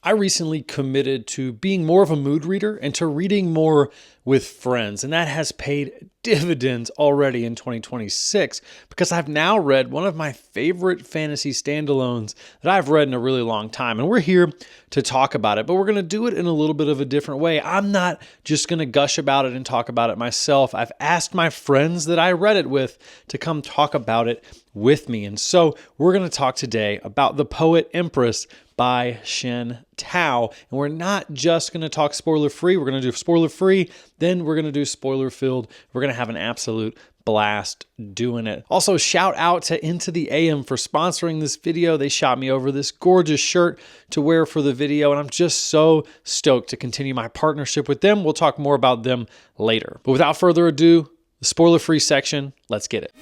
I recently committed to being more of a mood reader and to reading more with friends, and that has paid dividends already in 2026 because I've now read one of my favorite fantasy standalones that I've read in a really long time. And we're here to talk about it, but we're going to do it in a little bit of a different way. I'm not just going to gush about it and talk about it myself. I've asked my friends that I read it with to come talk about it with me. And so we're going to talk today about The Poet Empress by Shen Tao. And we're not just going to talk spoiler free. We're going to do spoiler free. Then we're going to do spoiler filled. We're going to have an absolute blast doing it. Also, shout out to Into the AM for sponsoring this video. They shot me over this gorgeous shirt to wear for the video, and I'm just so stoked to continue my partnership with them. We'll talk more about them later. But without further ado, the spoiler-free section, let's get it.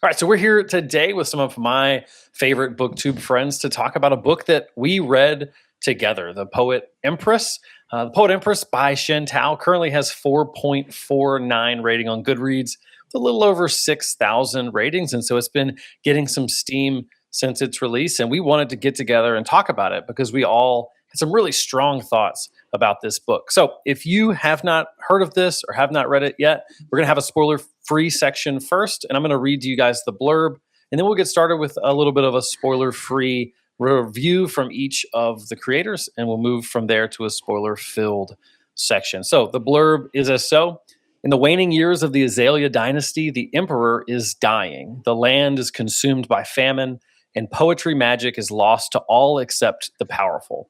All right, so we're here today with some of my favorite booktube friends to talk about a book that we read together, The Poet Empress. The Poet Empress by Shen Tao currently has 4.49 rating on Goodreads with a little over 6,000 ratings, and so it's been getting some steam since its release, and we wanted to get together and talk about it because we all had some really strong thoughts about this book. So if you have not heard of this or have not read it yet, we're going to have a spoiler-free section first, and I'm going to read to you guys the blurb, and then we'll get started with a little bit of a spoiler-free review from each of the creators, and we'll move from there to a spoiler-filled section. So the blurb is as so. In the waning years of the Azalea dynasty, the emperor is dying. The land is consumed by famine, and poetry magic is lost to all except the powerful.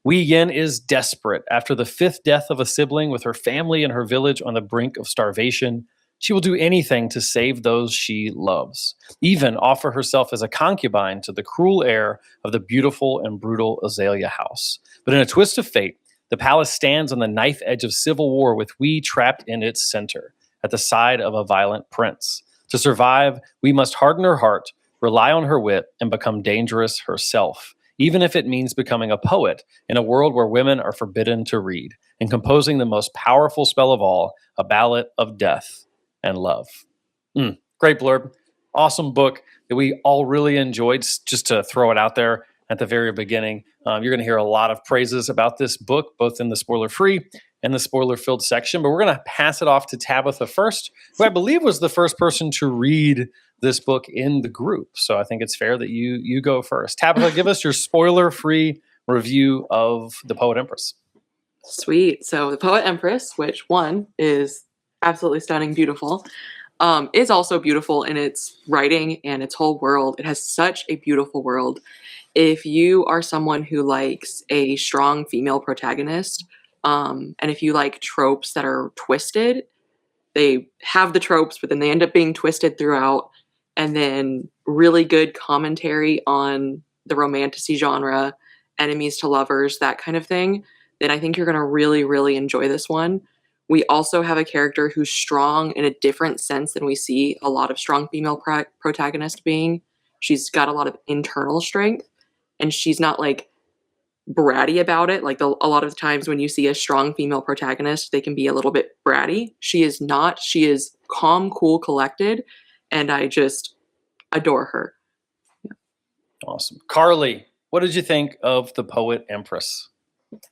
Wei Yin is desperate. After the fifth death of a sibling, with her family and her village on the brink of starvation, she will do anything to save those she loves, even offer herself as a concubine to the cruel heir of the beautiful and brutal Azalea house. But in a twist of fate, the palace stands on the knife edge of civil war, with Wei trapped in its center, at the side of a violent prince. To survive, Wei must harden her heart, rely on her wit, and become dangerous herself, even if it means becoming a poet in a world where women are forbidden to read, and composing the most powerful spell of all, a ballad of death and love. Great blurb. Awesome book that we all really enjoyed. Just to throw it out there at the very beginning, you're going to hear a lot of praises about this book, both in the spoiler-free and the spoiler-filled section. But we're going to pass it off to Tabitha first, who I believe was the first person to read this book in the group. So I think it's fair that you go first. Tabitha, give us your spoiler-free review of The Poet Empress. Sweet. So The Poet Empress, which one is absolutely stunning, beautiful, is also beautiful in its writing and its whole world. It has such a beautiful world. If you are someone who likes a strong female protagonist, and if you like tropes that are twisted, they have the tropes, but then they end up being twisted throughout, and then really good commentary on the romantasy genre, enemies to lovers, that kind of thing, then I think you're going to really, really enjoy this one. We also have a character who's strong in a different sense than we see a lot of strong female protagonists being. She's got a lot of internal strength, and she's not like bratty about it. Like a lot of times when you see a strong female protagonist, they can be a little bit bratty. She is not. She is calm, cool, collected, and I just adore her. Yeah. Awesome. Carly, what did you think of The Poet Empress?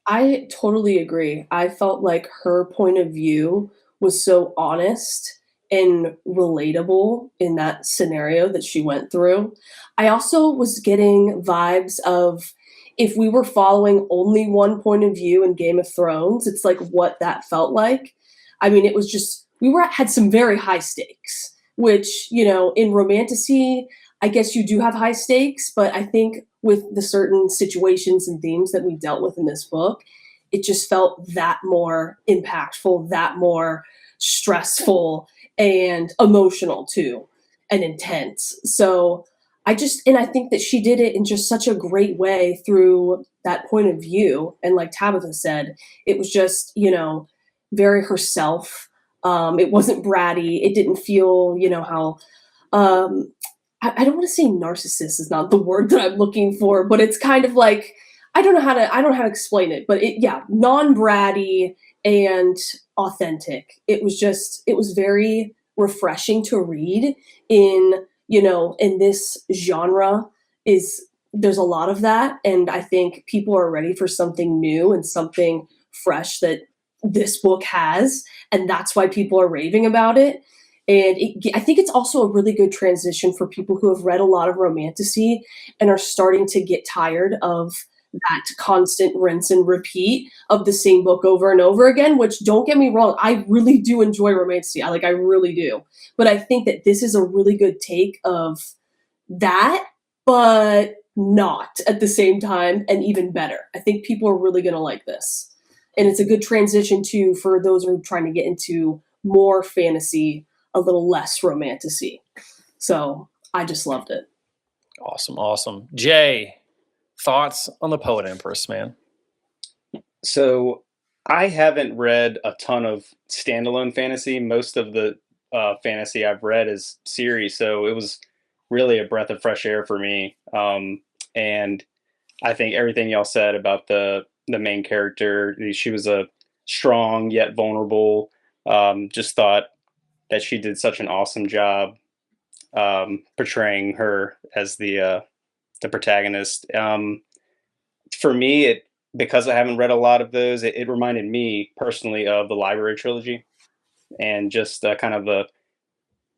I totally agree. I felt like her point of view was so honest and relatable in that scenario that she went through. I also was getting vibes of, if we were following only one point of view in Game of Thrones, it's like what that felt like. I mean, it was just, had some very high stakes, which, in romantasy, I guess you do have high stakes, but I think with the certain situations and themes that we dealt with in this book, it just felt that more impactful, that more stressful and emotional too, and intense. So I think that she did it in just such a great way through that point of view. And like Tabitha said, it was just, very herself. It wasn't bratty. It didn't feel, how, I don't want to say narcissist is not the word that I'm looking for, but it's kind of like, I don't know how to explain it, but non-bratty and authentic. It was very refreshing to read in in this genre is there's a lot of that, and I think people are ready for something new and something fresh that this book has, and that's why people are raving about it. And I think it's also a really good transition for people who have read a lot of romantasy and are starting to get tired of that constant rinse and repeat of the same book over and over again, which, don't get me wrong, I really do enjoy romantasy. I really do. But I think that this is a really good take of that, but not at the same time, and even better. I think people are really going to like this. And it's a good transition too for those who are trying to get into more fantasy, a little less romantasy. So I just loved it. Awesome, awesome. Jay, thoughts on the Poet Empress, man? So I haven't read a ton of standalone fantasy. Most of the fantasy I've read is series, so it was really a breath of fresh air for me. And I think everything y'all said about the main character, she was a strong yet vulnerable. Just thought that she did such an awesome job portraying her as the protagonist. For me, because I haven't read a lot of those, it reminded me personally of the Library trilogy, and just kind of the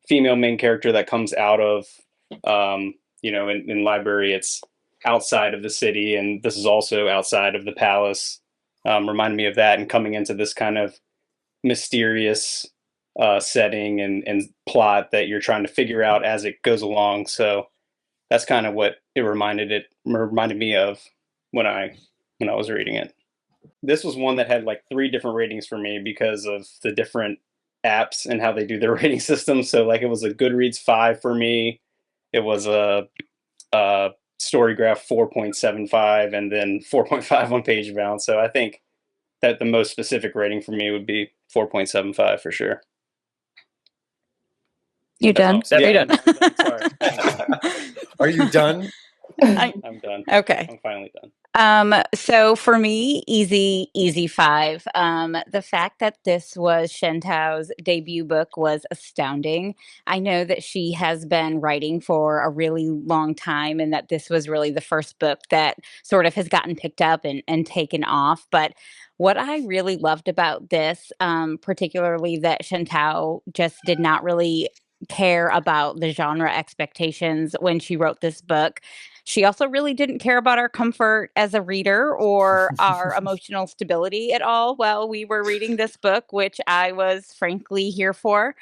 female main character that comes out of, in Library, it's outside of the city, and this is also outside of the palace. Reminded me of that, and coming into this kind of mysterious setting and plot that you're trying to figure out as it goes along. So that's kind of what it reminded me of when I was reading it. This was one that had like 3 different ratings for me because of the different apps and how they do their rating system. So like it was a Goodreads 5 for me. It was a Storygraph 4.75, and then 4.5 on Pagebound. So I think that the most specific rating for me would be 4.75 for sure. You done? Yeah, Are you done? Sorry. Are you done? I'm done. Okay. I'm finally done. So for me, easy 5. The fact that this was Shantao's debut book was astounding. I know that she has been writing for a really long time, and that this was really the first book that sort of has gotten picked up and taken off. But what I really loved about this, particularly that Shantao just did not really care about the genre expectations when she wrote this book. She also really didn't care about our comfort as a reader or our emotional stability at all while we were reading this book, which I was frankly here for.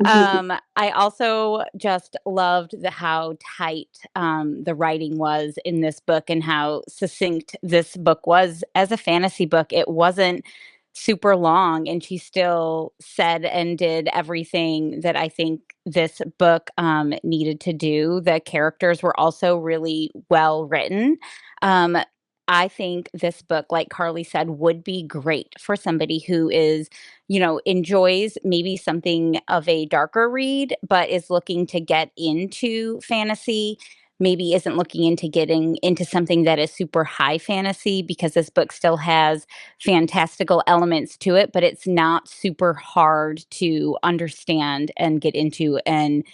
I also just loved how tight the writing was in this book, and how succinct this book was as a fantasy book. It wasn't super long, and she still said and did everything that I think this book needed to do. The characters were also really well written. Um, I think this book, like Carly said, would be great for somebody who is, enjoys maybe something of a darker read, but is looking to get into fantasy. Maybe isn't looking into getting into something that is super high fantasy, because this book still has fantastical elements to it, but it's not super hard to understand and get into and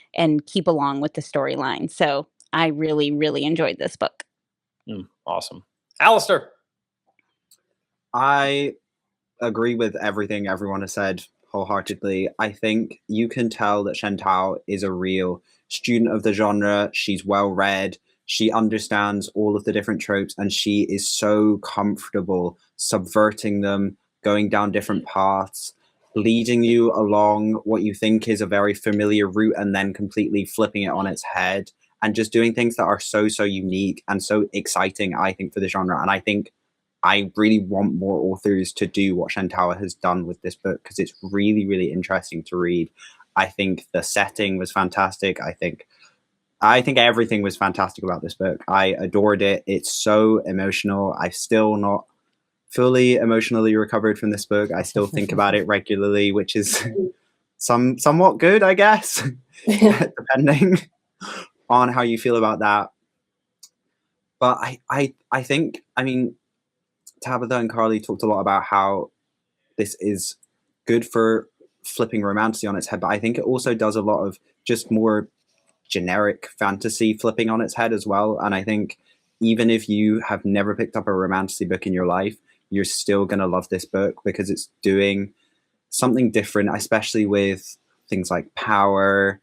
keep along with the storyline. So I really, really enjoyed this book. Awesome. Alistair. I agree with everything everyone has said wholeheartedly. I think you can tell that Shantao is a real student of the genre. She's well read. She understands all of the different tropes, and she is so comfortable subverting them, going down different paths, leading you along what you think is a very familiar route, and then completely flipping it on its head, and just doing things that are so unique and so exciting, I think, for the genre. And I think I really want more authors to do what Shantao has done with this book, because it's really, really interesting to read. I think the setting was fantastic. I think everything was fantastic about this book. I adored it. It's so emotional. I'm still not fully emotionally recovered from this book. I still think about it regularly, which is somewhat good, I guess, depending on how you feel about that. But I think, Tabitha and Carly talked a lot about how this is good for flipping romantasy on its head, but I think it also does a lot of just more generic fantasy flipping on its head as well. And I think even if you have never picked up a romantasy book in your life, you're still going to love this book because it's doing something different, especially with things like power.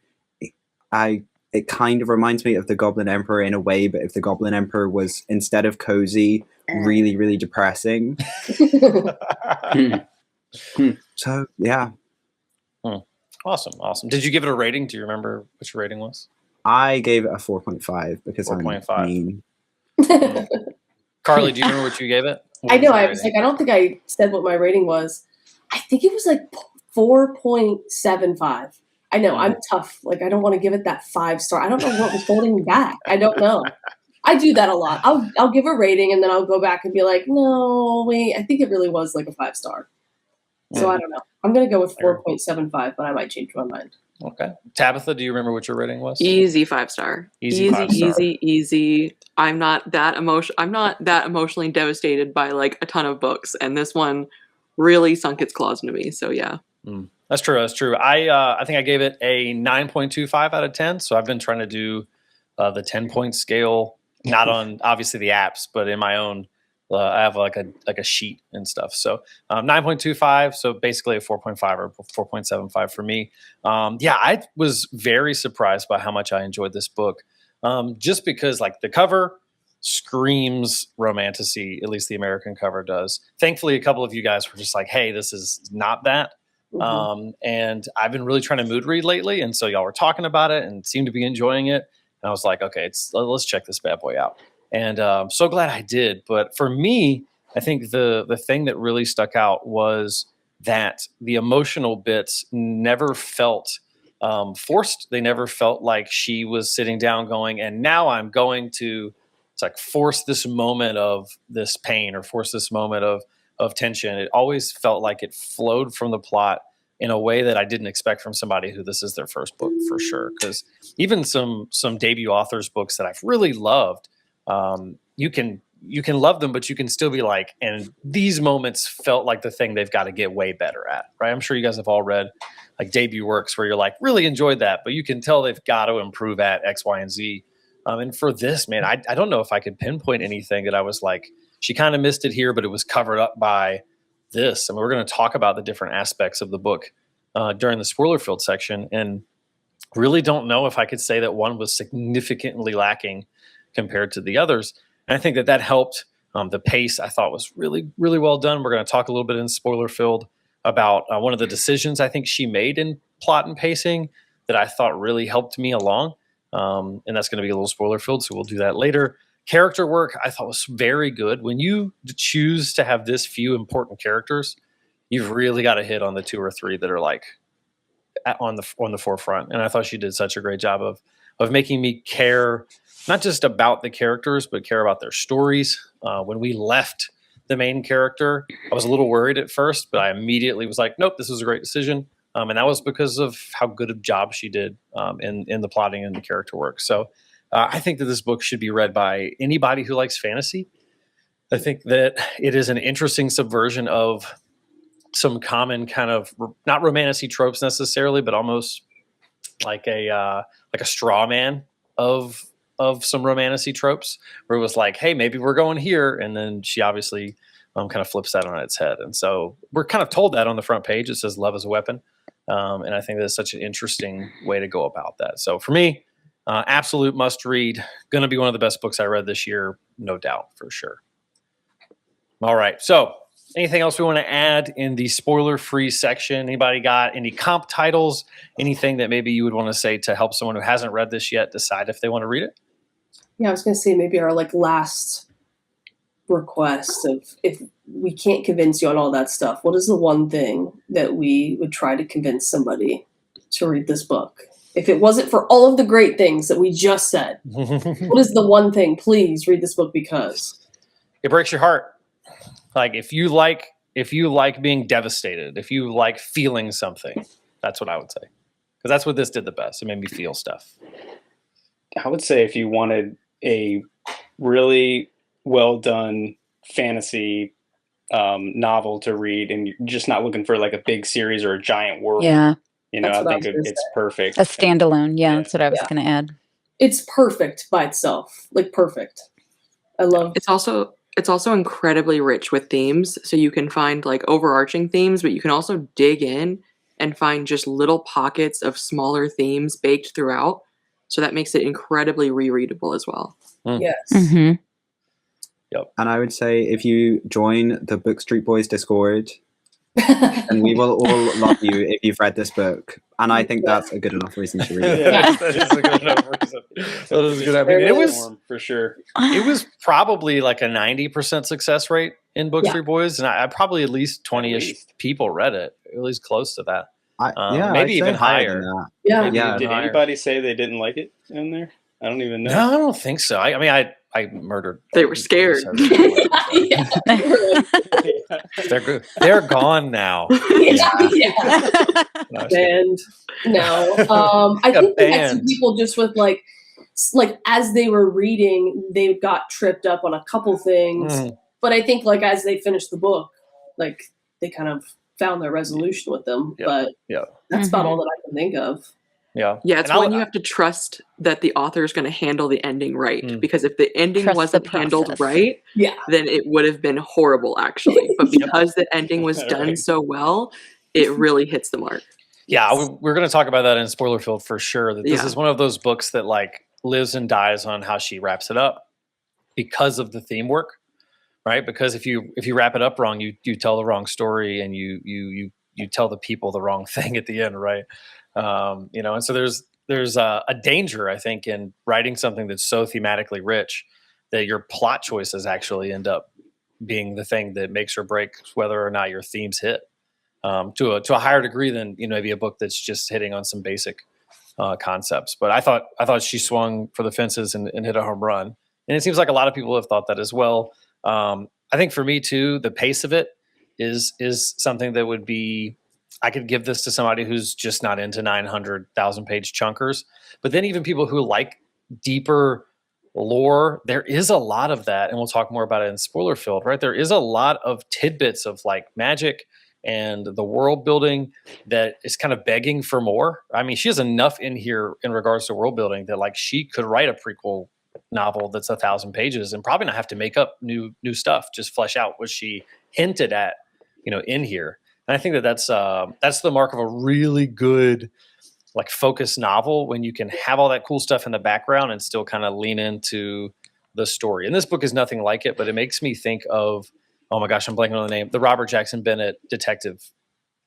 It kind of reminds me of the Goblin Emperor in a way, but if the Goblin Emperor was, instead of cozy, really, really depressing. So, yeah. Awesome. Did you give it a rating? Do you remember what your rating was? I gave it a 4.5 because 4.5. I'm mean. Carly, do you remember what you gave it? What I was know. your I was rating? like, I don't think I said what my rating was. I think it was like 4.75. I know I'm tough. Like, I don't want to give it that 5-star. I don't know what was holding me back. I don't know. I do that a lot. I'll give a rating and then I'll go back and be like, no, wait, I think it really was like a 5-star. So I don't know. I'm gonna go with 4.75, but I might change my mind. Okay. Tabitha, do you remember what your rating was? Easy 5-star. Easy 5-star. Easy. I'm not that emotionally devastated by like a ton of books, and this one really sunk its claws into me. So yeah. That's true. I think I gave it a 9.25 out of 10. So I've been trying to do the 10-point scale, not on obviously the apps, but in my own. I have like a sheet and stuff. So 9.25. So basically a 4.5 or 4.75 for me. I was very surprised by how much I enjoyed this book. Just because like the cover screams romantasy, at least the American cover does. Thankfully, a couple of you guys were just like, hey, this is not that. And I've been really trying to mood read lately. And so y'all were talking about it and seemed to be enjoying it. And I was like, okay, let's check this bad boy out. And I'm so glad I did. But for me, I think the thing that really stuck out was that the emotional bits never felt forced. They never felt like she was sitting down going, and now I'm going to, it's like force this moment of this pain or force this moment of tension. It always felt like it flowed from the plot in a way that I didn't expect from somebody who this is their first book for sure. Because even some debut authors' books that I've really loved, you can love them, but you can still be like, and these moments felt like the thing they've got to get way better at, right? I'm sure you guys have all read like debut works where you're like, really enjoyed that, but you can tell they've got to improve at X, Y, and Z. And for this, man, I don't know if I could pinpoint anything that I was like, she kind of missed it here, but it was covered up by this. I mean, we're going to talk about the different aspects of the book during the spoiler-filled section, and really don't know if I could say that one was significantly lacking compared to the others. And I think that helped. The pace I thought was really, really well done. We're going to talk a little bit in spoiler-filled about one of the decisions I think she made in plot and pacing that I thought really helped me along. And that's going to be a little spoiler-filled, so we'll do that later. Character work I thought was very good. When you choose to have this few important characters, you've really got to hit on the 2 or 3 that are like on the forefront. And I thought she did such a great job of making me care not just about the characters, but care about their stories. When we left the main character, I was a little worried at first, but I immediately was like, nope, this was a great decision. And that was because of how good a job she did in the plotting and the character work. So I think that this book should be read by anybody who likes fantasy. I think that it is an interesting subversion of some common kind of not romantasy tropes necessarily, but almost like a straw man of some romantasy tropes, where it was like, hey, maybe we're going here, and then she obviously kind of flips that on its head. And so we're kind of told that on the front page. It says love is a weapon. And I think that's such an interesting way to go about that. So for me, absolute must read. Going to be one of the best books I read this year, no doubt, for sure. All right. So anything else we want to add in the spoiler-free section? Anybody got any comp titles? Anything that maybe you would want to say to help someone who hasn't read this yet decide if they want to read it? Yeah, I was going to say maybe our like last request of, if we can't convince you on all that stuff, what is the one thing that we would try to convince somebody to read this book? If it wasn't for all of the great things that we just said, what is the one thing? Please read this book because it breaks your heart. Like if you like being devastated, if you like feeling something, that's what I would say. Because that's what this did the best. It made me feel stuff. I would say if you wanted a really well done fantasy novel to read, and you're just not looking for like a big series or a giant world, You know, That's I what I think was gonna it's say. perfect. A standalone. Yeah, Yeah. that's what I was Yeah. going to add. It's perfect by itself. Like perfect. I love It's also incredibly rich with themes, so you can find like overarching themes, but you can also dig in and find just little pockets of smaller themes baked throughout. So that makes it incredibly rereadable as well. yes. Hmm. And I would say if you join the Book Street Boys Discord, and we will all love you if you've read this book. And I think that's a good enough reason to read it. Yeah, that is a good enough reason. That is good. I mean, There it it was for sure. it was probably like a 90% success rate in Book Yeah. Street Boys, and I probably at least 20-ish least. people read it, at least close to that. Yeah, maybe I'd say even higher. than that. Yeah. Maybe Yeah. even Did higher. anybody say they didn't like it in there? I don't even know. No, I don't think so. I mean, I murdered. They were scared. Yeah. They're good. They're gone now. Yeah. No, I'm just kidding. Banned. No. I Got think we had some banned. people just with like as they were reading, they got tripped up on a couple things. Mm. But I think like as they finished the book, like they kind of found their resolution with them. Yeah. But Yeah. that's about Mhm. all that I can think of. Yeah. Yeah, it's And when you have to trust that the author is going to handle the ending right. Mm. Because if the ending Trust the wasn't handled process. right, Yeah. then it would have been horrible, actually. But because the ending was done Right. so well, it really hits the mark. Yeah, Yes. we're going to talk about that in spoiler field for sure. That this Yeah. is one of those books that like lives and dies on how she wraps it up because of the theme work, right? Because if you wrap it up wrong, you tell the wrong story and you tell the people the wrong thing at the end, right? You know, and so there's a danger, I think, in writing something that's so thematically rich that your plot choices actually end up being the thing that makes or breaks whether or not your themes hit. To a higher degree than maybe a book that's just hitting on some basic concepts. But I thought she swung for the fences and hit a home run, and it seems like a lot of people have thought that as well. I think for me too, the pace of it is something that would be. I could give this to somebody who's just not into 900,000 page chunkers, but then even people who like deeper lore, there is a lot of that, and we'll talk more about it in spoiler field, right? There is a lot of tidbits of like magic and the world building that is kind of begging for more. I mean, she has enough in here in regards to world building that like she could write a prequel novel that's 1,000 pages and probably not have to make up new stuff, just flesh out what she hinted at, in here. And I think that's the mark of a really good like focused novel, when you can have all that cool stuff in the background and still kind of lean into the story. And this book is nothing like it, but it makes me think of, oh my gosh, I'm blanking on the name, the Robert Jackson Bennett detective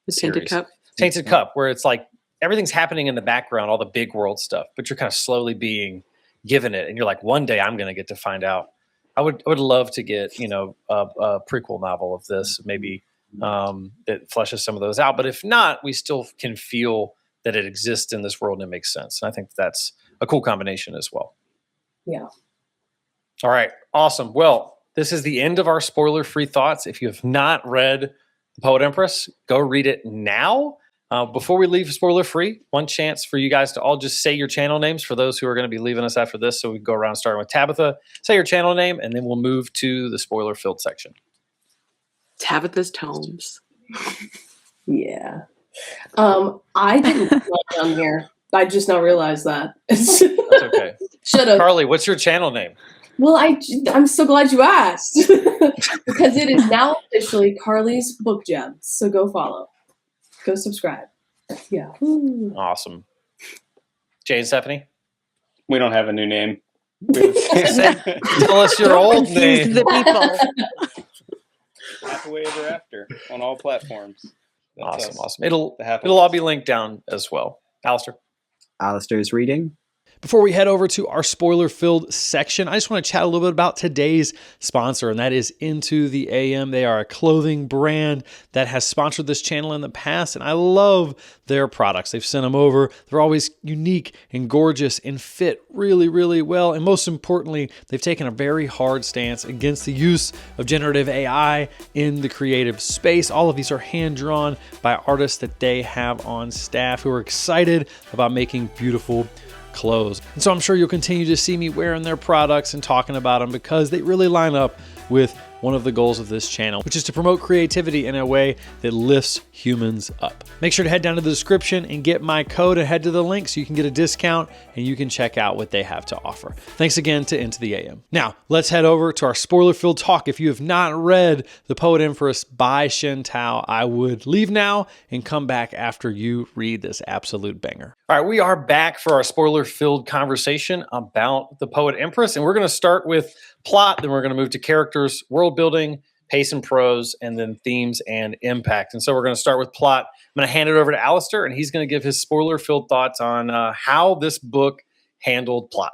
The Tainted series. Cup. Tainted Cup, where it's like everything's happening in the background, all the big world stuff, but you're kind of slowly being given it, and you're like, one day I'm going to get to find out. I would love to get a prequel novel of this, maybe that fleshes some of those out. But if not, we still can feel that it exists in this world and it makes sense. And I think that's a cool combination as well. Yeah. All right, awesome. Well, this is the end of our spoiler-free thoughts. If you have not read The Poet Empress, go read it now. Before we leave spoiler-free, one chance for you guys to all just say your channel names for those who are going to be leaving us after this. So we go around starting with Tabitha. Say your channel name, and then we'll move to the spoiler-filled section. Tabitha's Tomes. Yeah. I didn't put that down here. I just now realized that. That's okay. Should have. Carly, what's your channel name? Well, I'm so glad you asked because it is now officially Carly's Book Gems. So go follow, go subscribe. Yeah. Ooh. Awesome. Jay and Stephanie? We don't have a new name. Tell us your old Confuse name. the people. Happily Ever After on all platforms. That's Awesome, us. awesome. It'll The Happy all List. be linked down as well. Alistair? Alistair's reading. Before we head over to our spoiler-filled section, I just want to chat a little bit about today's sponsor, and that is Into the AM. They are a clothing brand that has sponsored this channel in the past, and I love their products. They've sent them over. They're always unique and gorgeous and fit really, really well. And most importantly, they've taken a very hard stance against the use of generative AI in the creative space. All of these are hand-drawn by artists that they have on staff who are excited about making beautiful clothes. And so I'm sure you'll continue to see me wearing their products and talking about them because they really line up with one of the goals of this channel, which is to promote creativity in a way that lifts humans up. Make sure to head down to the description and get my code and head to the link so you can get a discount and you can check out what they have to offer. Thanks again to Into the AM. Now, let's head over to our spoiler-filled talk. If you have not read The Poet Empress by Shen-Tao, I would leave now and come back after you read this absolute banger. All right, we are back for our spoiler-filled conversation about The Poet Empress, and we're going to start with plot, then we're going to move to characters, world building, pace and prose, and then themes and impact. And so we're going to start with plot. I'm going to hand it over to Alistair, and he's going to give his spoiler-filled thoughts on how this book handled plot.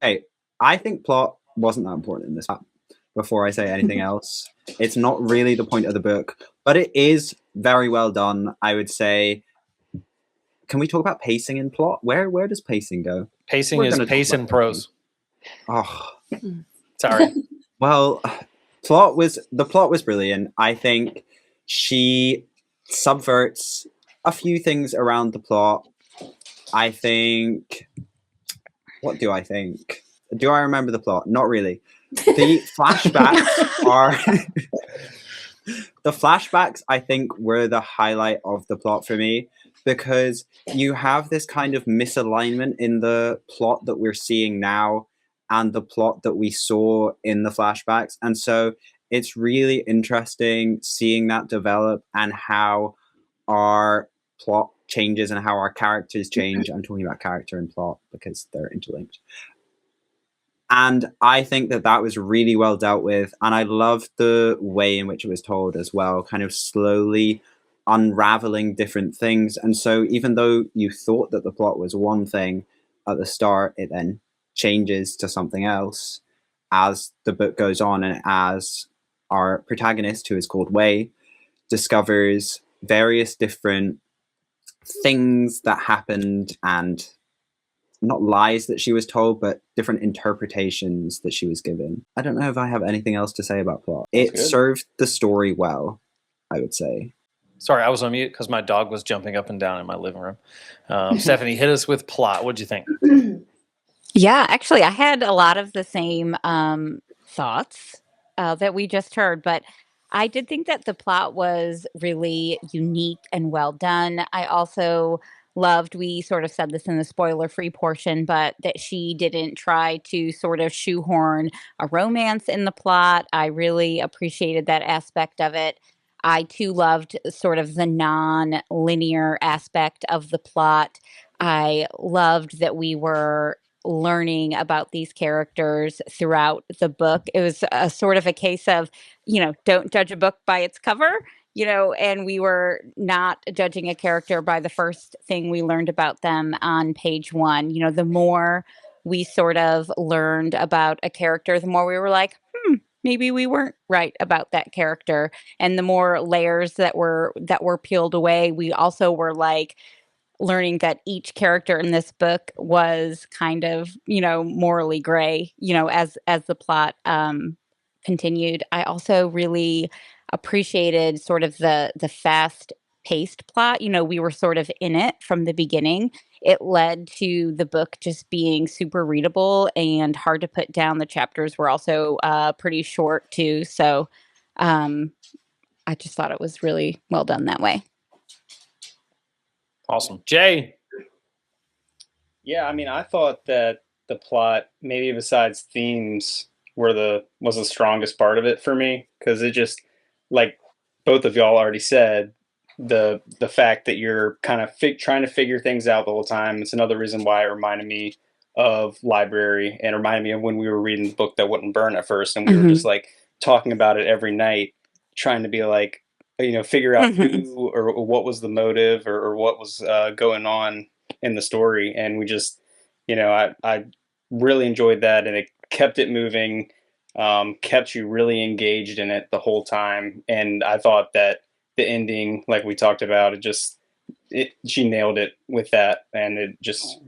Okay, I think plot wasn't that important in this. Before I say anything else, it's not really the point of the book, but it is very well done, I would say. Can we talk about pacing in plot? Where does pacing go? Pacing is pace and prose. Oh, sorry. Well, the plot was brilliant. I think she subverts a few things around the plot. I think. What do I think? Do I remember the plot? Not really. The flashbacks are. The flashbacks, I think, were the highlight of the plot for me, because you have this kind of misalignment in the plot that we're seeing now and the plot that we saw in the flashbacks. And so it's really interesting seeing that develop and how our plot changes and how our characters change. I'm talking about character and plot because they're interlinked. And I think that was really well dealt with. And I loved the way in which it was told as well, kind of slowly unraveling different things. And so even though you thought that the plot was one thing at the start, it then changes to something else as the book goes on, and as our protagonist, who is called Wei, discovers various different things that happened, and not lies that she was told, but different interpretations that she was given. I don't know if I have anything else to say about plot. It served the story well, I would say. Sorry, I was on mute because my dog was jumping up and down in my living room. Stephanie, hit us with plot. What'd you think? Yeah, actually, I had a lot of the same thoughts that we just heard, but I did think that the plot was really unique and well done. I also loved, we sort of said this in the spoiler-free portion, but that she didn't try to sort of shoehorn a romance in the plot. I really appreciated that aspect of it. I too loved sort of the non-linear aspect of the plot. I loved that we were learning about these characters throughout the book. It was a sort of a case of, don't judge a book by its cover, and we were not judging a character by the first thing we learned about them on page one. The more we sort of learned about a character, the more we were like, maybe we weren't right about that character. And the more layers that were peeled away, we also were like learning that each character in this book was kind of, morally gray, as the plot continued. I also really appreciated sort of the fast paced plot. We were sort of in it from the beginning. It led to the book just being super readable and hard to put down. The chapters were also pretty short too. So I just thought it was really well done that way. Awesome. Jay? Yeah, I mean, I thought that the plot, maybe besides themes, was the strongest part of it for me, because it just, like both of y'all already said, the fact that you're kind of trying to figure things out the whole time. It's another reason why it reminded me of Library, and reminded me of when we were reading the book That Wouldn't Burn at first, and we were just like talking about it every night, trying to be like, figure out who or what was the motive or what was going on in the story. And we just, I really enjoyed that, and it kept it moving, kept you really engaged in it the whole time. And I thought that the ending, like we talked about, she nailed it with that, and it just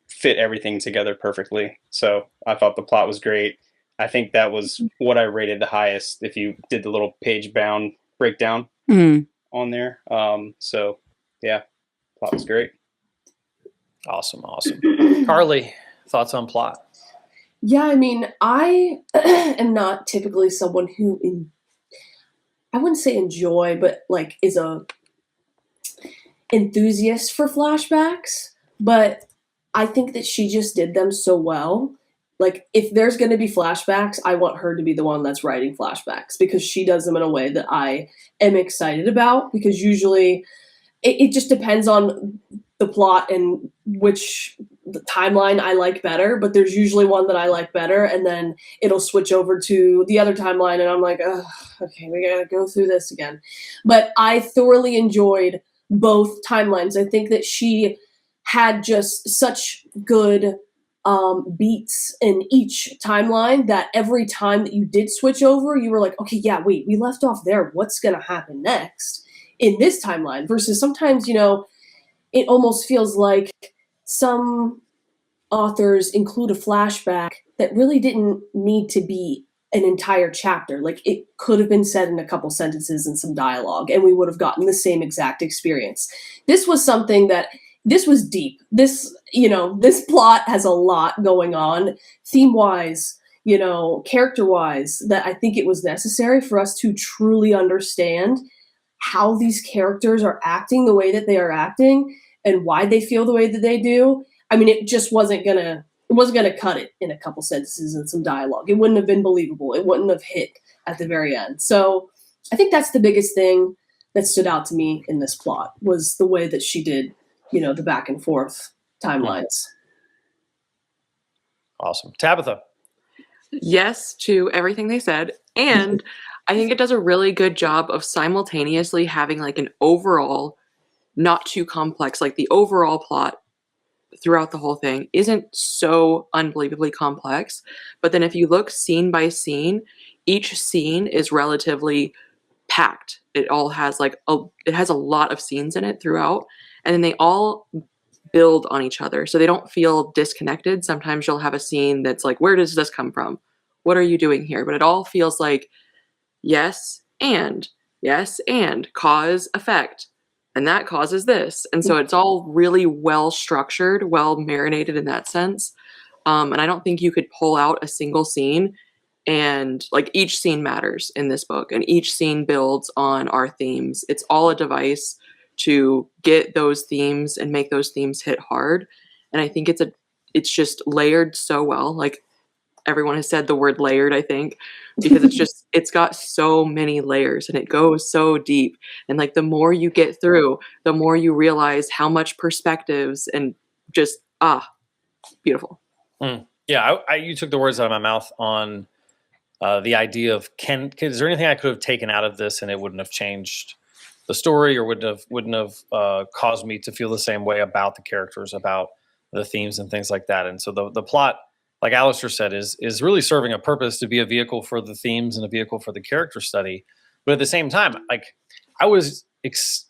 fit everything together perfectly. So I thought the plot was great. I think that was what I rated the highest if you did the little page bound breakdown on there. So yeah, plot was great. Awesome. Carly, thoughts on plot? Yeah, I mean, I am not typically someone who, I wouldn't say enjoy, but like is a enthusiast for flashbacks. But I think that she just did them so well. Like, if there's going to be flashbacks, I want her to be the one that's writing flashbacks because she does them in a way that I am excited about. Because usually it just depends on the plot and which the timeline I like better, but there's usually one that I like better, and then it'll switch over to the other timeline, and I'm like, oh, okay, we gotta go through this again. But I thoroughly enjoyed both timelines. I think that she had just such good beats in each timeline that every time that you did switch over, you were like, okay, yeah, wait, we left off there. What's gonna happen next in this timeline? Versus sometimes, it almost feels like some authors include a flashback that really didn't need to be an entire chapter. Like, it could have been said in a couple sentences and some dialogue, and we would have gotten the same exact experience. This was something that this was deep. This plot has a lot going on, theme wise, character wise, that I think it was necessary for us to truly understand how these characters are acting the way that they are acting and why they feel the way that they do. I mean, it wasn't gonna cut it in a couple sentences and some dialogue. It wouldn't have been believable. It wouldn't have hit at the very end. So I think that's the biggest thing that stood out to me in this plot was the way that she did, the back and forth timelines. Awesome. Tabitha. Yes to everything they said. And I think it does a really good job of simultaneously having like an overall, not too complex, like the overall plot throughout the whole thing isn't so unbelievably complex. But then if you look scene by scene, each scene is relatively packed. It all has it has a lot of scenes in it throughout. And then they all build on each other. So they don't feel disconnected. Sometimes you'll have a scene that's like, where does this come from? What are you doing here? But it all feels like yes, and cause effect. And that causes this. And so it's all really well structured, well marinated in that sense. And I don't think you could pull out a single scene, and like each scene matters in this book and each scene builds on our themes. It's all a device to get those themes and make those themes hit hard. And I think it's just layered so well. Like everyone has said the word layered, I think, because it's got so many layers and it goes so deep. And like the more you get through, the more you realize how much perspectives and just beautiful. Yeah, you took the words out of my mouth on the idea of is there anything I could have taken out of this and it wouldn't have changed the story or wouldn't have caused me to feel the same way about the characters, about the themes and things like that. And so the plot, like Alistair said, is really serving a purpose to be a vehicle for the themes and a vehicle for the character study. But at the same time, like I was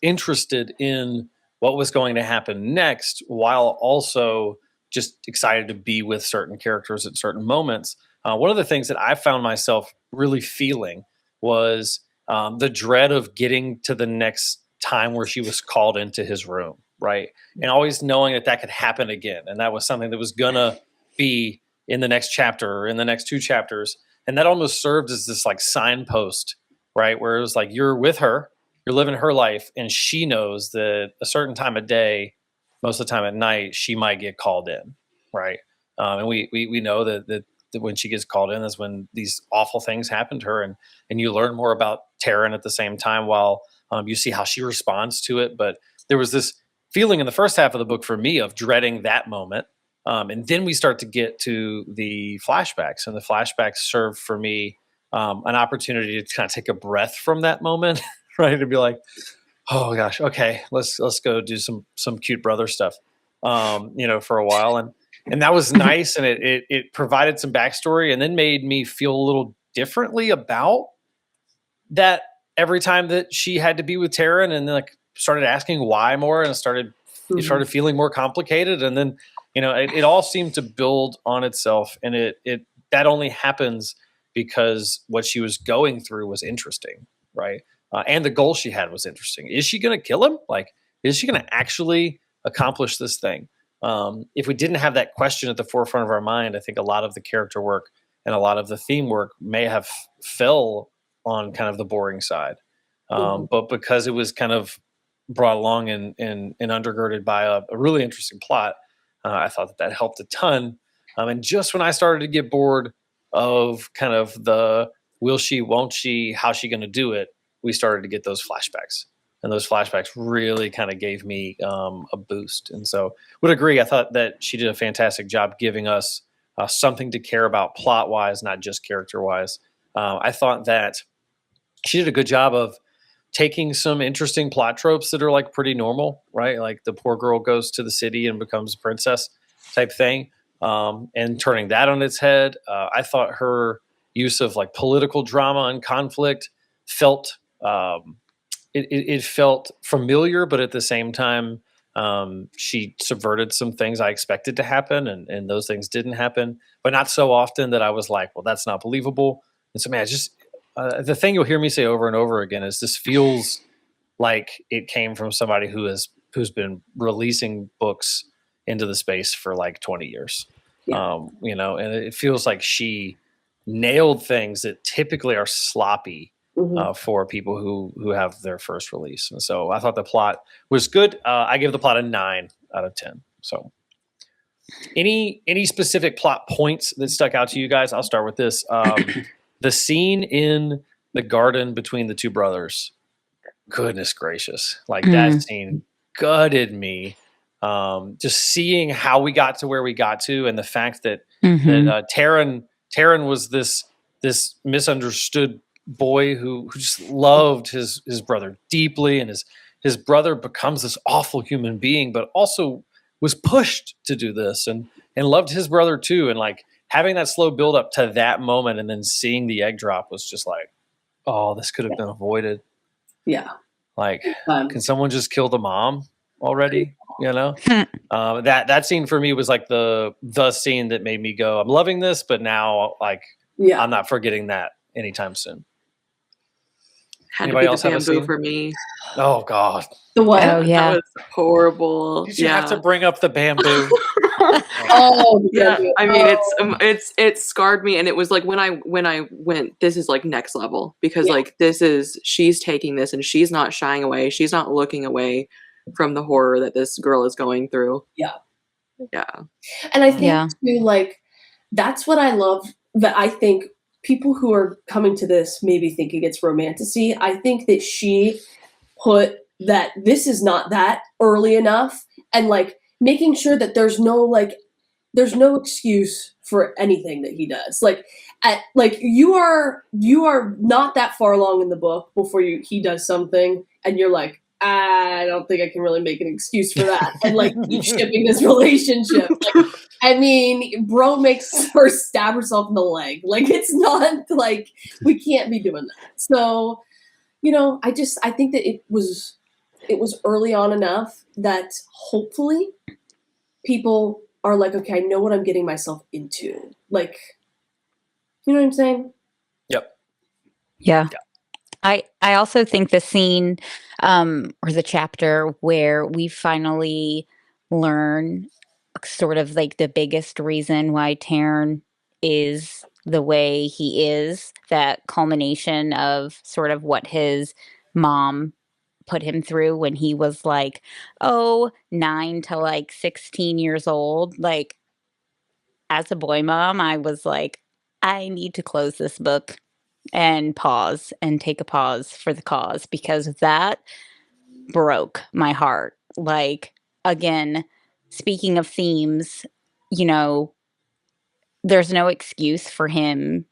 interested in what was going to happen next, while also just excited to be with certain characters at certain moments. One of the things that I found myself really feeling was the dread of getting to the next time where she was called into his room, right? And always knowing that could happen again. And that was something that was going to be in the next chapter or in the next two chapters. And that almost served as this like signpost, right? Where it was like, you're with her, you're living her life, and she knows that a certain time of day, most of the time at night, she might get called in, right? And we know that when she gets called in, that's when these awful things happen to her, and you learn more about Taryn at the same time, while you see how she responds to it. But there was this feeling in the first half of the book for me of dreading that moment, and then we start to get to the flashbacks, and the flashbacks serve for me an opportunity to kind of take a breath from that moment, right? To be like, oh gosh, okay, let's go do some cute brother stuff, for a while, and that was nice, and it provided some backstory, and then made me feel a little differently about that every time that she had to be with Taryn, and then like started asking why more, and it started feeling more complicated, and then it all seemed to build on itself, and it that only happens because what she was going through was interesting, right? And the goal she had was interesting. Is she going to kill him? Like, is she going to actually accomplish this thing? if we didn't have that question at the forefront of our mind, I think a lot of the character work and a lot of the theme work may have fell on kind of the boring side. But because it was kind of brought along and undergirded by a really interesting plot, I thought that helped a ton. And just when I started to get bored of kind of the will she, won't she, how's she going to do it, we started to get those flashbacks. And those flashbacks really kind of gave me a boost. And so would agree. I thought that she did a fantastic job giving us something to care about plot-wise, not just character-wise. I thought that she did a good job of taking some interesting plot tropes that are like pretty normal, right? Like the poor girl goes to the city and becomes a princess type thing, and turning that on its head. I thought her use of like political drama and conflict felt it felt familiar, but at the same time, she subverted some things I expected to happen, and those things didn't happen, but not so often that I was like, well, that's not believable. And so, man, it's just the thing you'll hear me say over and over again is this feels like it came from somebody who's been releasing books into the space for like 20 years. Yeah. And it feels like she nailed things that typically are sloppy for people who have their first release. And so I thought the plot was good. I give the plot a 9 out of 10. So any specific plot points that stuck out to you guys? I'll start with this. The scene in the garden between the two brothers, goodness gracious. Like that scene gutted me. Just seeing how we got to where we got to, and the fact that Taran was this misunderstood boy who just loved his brother deeply, and his brother becomes this awful human being, but also was pushed to do this and loved his brother too. And like having that slow build up to that moment and then seeing the egg drop was just like, oh, this could have been avoided. Yeah. Like, can someone just kill the mom already? You know, that scene for me was like the scene that made me go, I'm loving this, but now like, I'm not forgetting that anytime soon. Had Anybody to be else the have a bamboo scene? for me. Oh God. The what? Oh, yeah. That was horrible. Did you have to bring up the bamboo? Oh, Yeah, I mean it scarred me, and it was like when I went, this is like next level, because like she's taking this and she's not shying away, she's not looking away from the horror that this girl is going through. Yeah. And I think too, like that's what I love, that I think people who are coming to this maybe thinking it's romantasy. I think that she put that this is not that early enough, and like making sure that there's no excuse for anything that he does. You are not that far along in the book before he does something and you're like, I don't think I can really make an excuse for that. And like keep shipping this relationship. Like, I mean, bro makes her stab herself in the leg. Like it's not like we can't be doing that. So, I think that it was early on enough that hopefully people are like, okay, I know what I'm getting myself into. Like, you know what I'm saying? Yep. Yeah. I also think the scene or the chapter where we finally learn sort of like the biggest reason why Taran is the way he is, that culmination of sort of what his mom put him through when he was like, 9 to like 16 years old. Like as a boy mom, I was like, I need to close this book and pause and take a pause for the cause, because that broke my heart. Like, again, speaking of themes, there's no excuse for him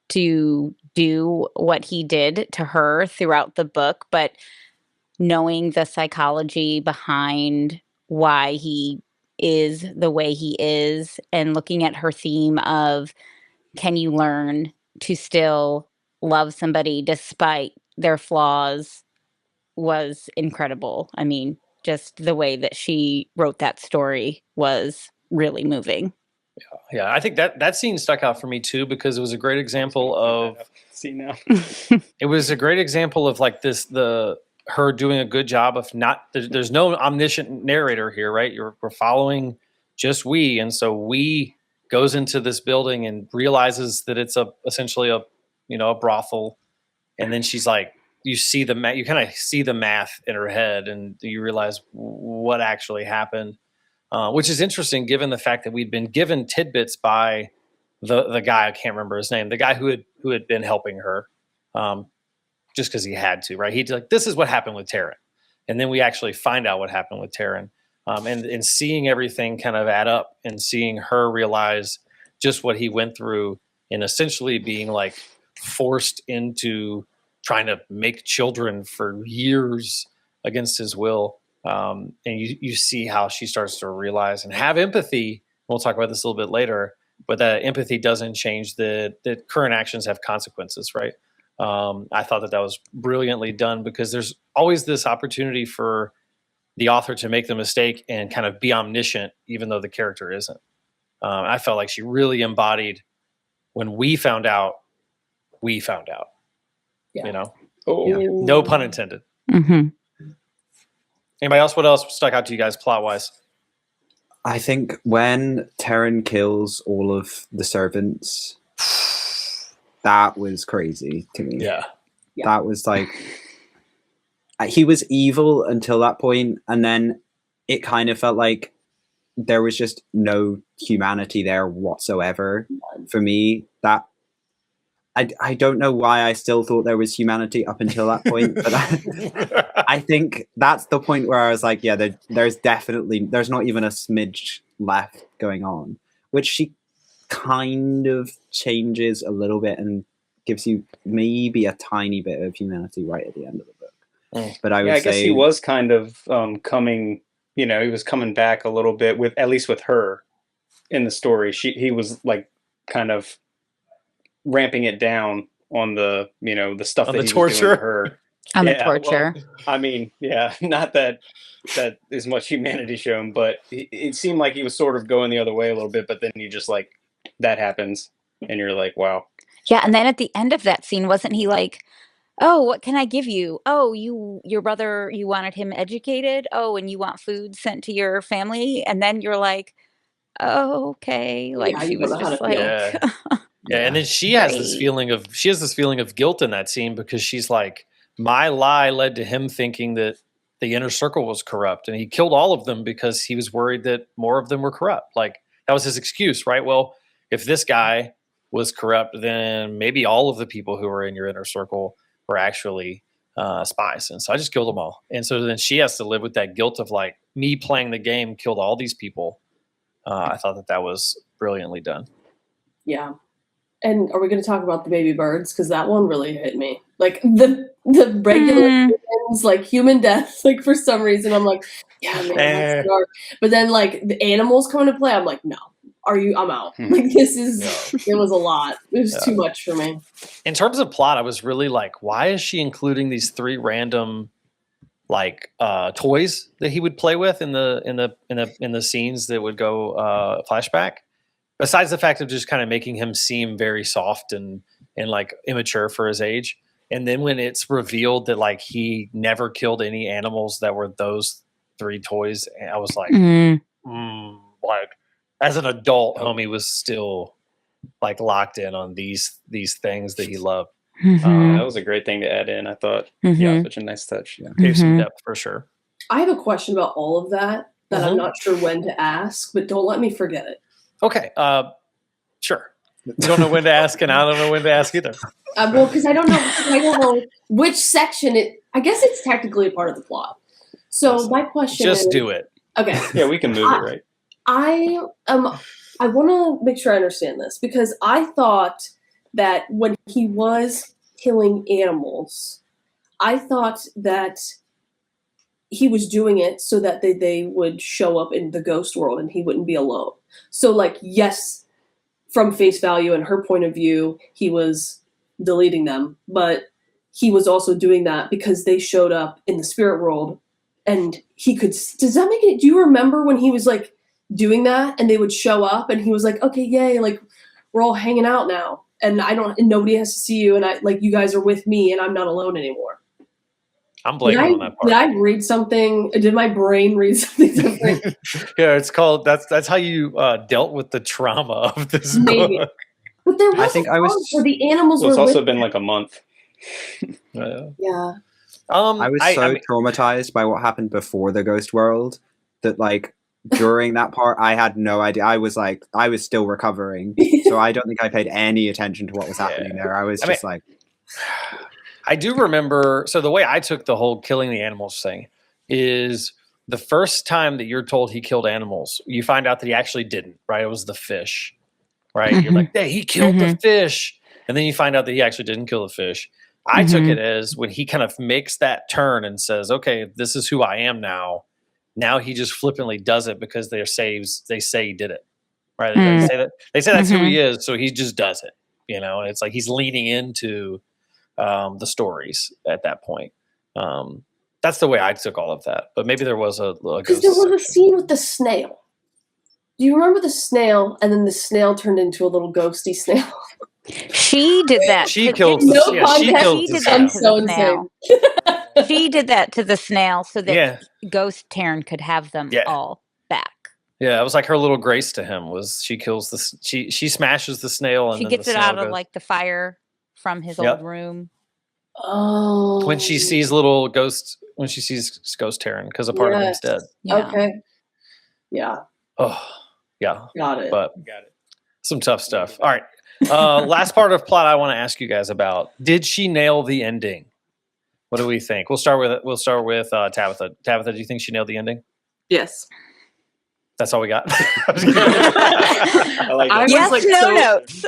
to do what he did to her throughout the book, but knowing the psychology behind why he is the way he is, and looking at her theme of, can you learn to still love somebody despite their flaws, was incredible. I mean, just the way that she wrote that story was really moving. Yeah, I think that scene stuck out for me too, because it was a great example of it was a great example of like her doing a good job of not there's no omniscient narrator here, right? We're following just we. And so we goes into this building and realizes that it's essentially a brothel. And then she's like, you kind of see the math in her head, and you realize what actually happened, which is interesting given the fact that we'd been given tidbits by the guy, I can't remember his name, the guy who had been helping her, just because he had to, right? He'd like, this is what happened with Taryn. And then we actually find out what happened with Taryn. And seeing everything kind of add up and seeing her realize just what he went through and essentially being like forced into trying to make children for years against his will. And you see how she starts to realize and have empathy. We'll talk about this a little bit later, but that empathy doesn't change that current actions have consequences, right? I thought that was brilliantly done, because there's always this opportunity for the author to make the mistake and kind of be omniscient, even though the character isn't. I felt like she really embodied when we found out. Yeah. Oh, Yeah. No pun intended. Mm-hmm. Anybody else? What else stuck out to you guys plot wise? I think when Taryn kills all of the servants, that was crazy to me. Yeah. That was like, he was evil until that point, and then it kind of felt like there was just no humanity there whatsoever for me. That I don't know why I still thought there was humanity up until that point, but I think that's the point where I was like, yeah, there's not even a smidge left going on, which she kind of changes a little bit and gives you maybe a tiny bit of humanity right at the end of the book. But I would guess say he was kind of coming, he was coming back a little bit at least with her in the story. He was like kind of ramping it down on the the stuff on that the he torture. was doing to her. On the torture. Well, I mean, yeah, not that is much humanity shown, but it seemed like he was sort of going the other way a little bit. But then you just like that happens, and you're like, wow. Yeah, and then at the end of that scene, wasn't he like, "Oh, what can I give you? Oh, your brother, you wanted him educated. Oh, and you want food sent to your family." And then you're like, "Oh, okay." Like Yeah, she you don't was know how just to feel. like, Yeah, and then she has this feeling of guilt in that scene, because she's like, my lie led to him thinking that the inner circle was corrupt, and he killed all of them because he was worried that more of them were corrupt. Like, that was his excuse, right? Well, if this guy was corrupt, then maybe all of the people who were in your inner circle were actually spies, and so I just killed them all. And so then she has to live with that guilt of like, me playing the game killed all these people. I thought that was brilliantly done. Yeah. And are we going to talk about the baby birds? Because that one really hit me. Like the regular humans, like human death. Like for some reason, I'm like, yeah, man, that's dark. But then like the animals come into play. I'm like, no, I'm out. Like this is, it was a lot. It was too much for me. In terms of plot, I was really like, why is she including these 3 random like toys that he would play with in the scenes that would go flashback? Besides the fact of just kind of making him seem very soft and like immature for his age. And then when it's revealed that like he never killed any animals that were those 3 toys, I was like, like as an adult, homie was still like locked in on these things that he loved. That was a great thing to add in. I thought, such a nice touch. Yeah. Gave some depth for sure. I have a question about all of that I'm not sure when to ask, but don't let me forget it. Okay. Sure. You don't know when to ask, and I don't know when to ask either. Well, because I don't know which section I guess it's technically a part of the plot. So my question is, just do it. Okay. Yeah, we can move it, right? I want to make sure I understand this, because I thought that when he was killing animals, I thought that he was doing it so that they would show up in the ghost world and he wouldn't be alone. So like, yes, from face value and her point of view, he was deleting them, but he was also doing that because they showed up in the spirit world and he could, does that make it, do you remember when he was like doing that and they would show up and he was like, okay, yay, like we're all hanging out now and and nobody has to see you and I like, you guys are with me and I'm not alone anymore. I'm Did blanking I on that did part. I read something? Did my brain read something different? Yeah, it's called. That's how you dealt with the trauma of this Maybe. book. But there I was think a I part was where the animals Well, it's were also with been them. like a month. Yeah. I was I so mean, traumatized by what happened before the ghost world that like during that part I had no idea. I was still recovering. So I don't think I paid any attention to what was happening there. I was I mean, just like I do remember. So the way I took the whole killing the animals thing is the first time that you're told he killed animals, you find out that he actually didn't. Right? It was the fish. Right? You're like, hey, he killed the fish, and then you find out that he actually didn't kill the fish. I took it as when he kind of makes that turn and says, "Okay, this is who I am now." Now he just flippantly does it because they say he did it. Right? They say that's who he is, so he just does it. And it's like he's leaning into the stories at that point. That's the way I took all of that. But maybe there was a Because ghost there was a section. scene with the snail. Do you remember the snail? And then the snail turned into a little ghosty snail. She did that. She killed the No yeah. She context. killed She the did that snail. to So the snail. She did that to the snail so that Yeah. Ghost Taryn could have them Yeah. all back. Yeah, it was like her little grace to him was she kills she smashes the snail and She then gets the it snail out of goes. like the fire from his Yep. old room. Oh. When she sees Ghost Taryn because a part of him's dead. Yeah. Okay. Yeah. Oh, yeah. Got it. But some tough stuff. All right. Last part of plot I want to ask you guys about. Did she nail the ending? What do we think? We'll start with Tabitha. Tabitha, do you think she nailed the ending? Yes. That's all we got. I like I that. was like, so notes.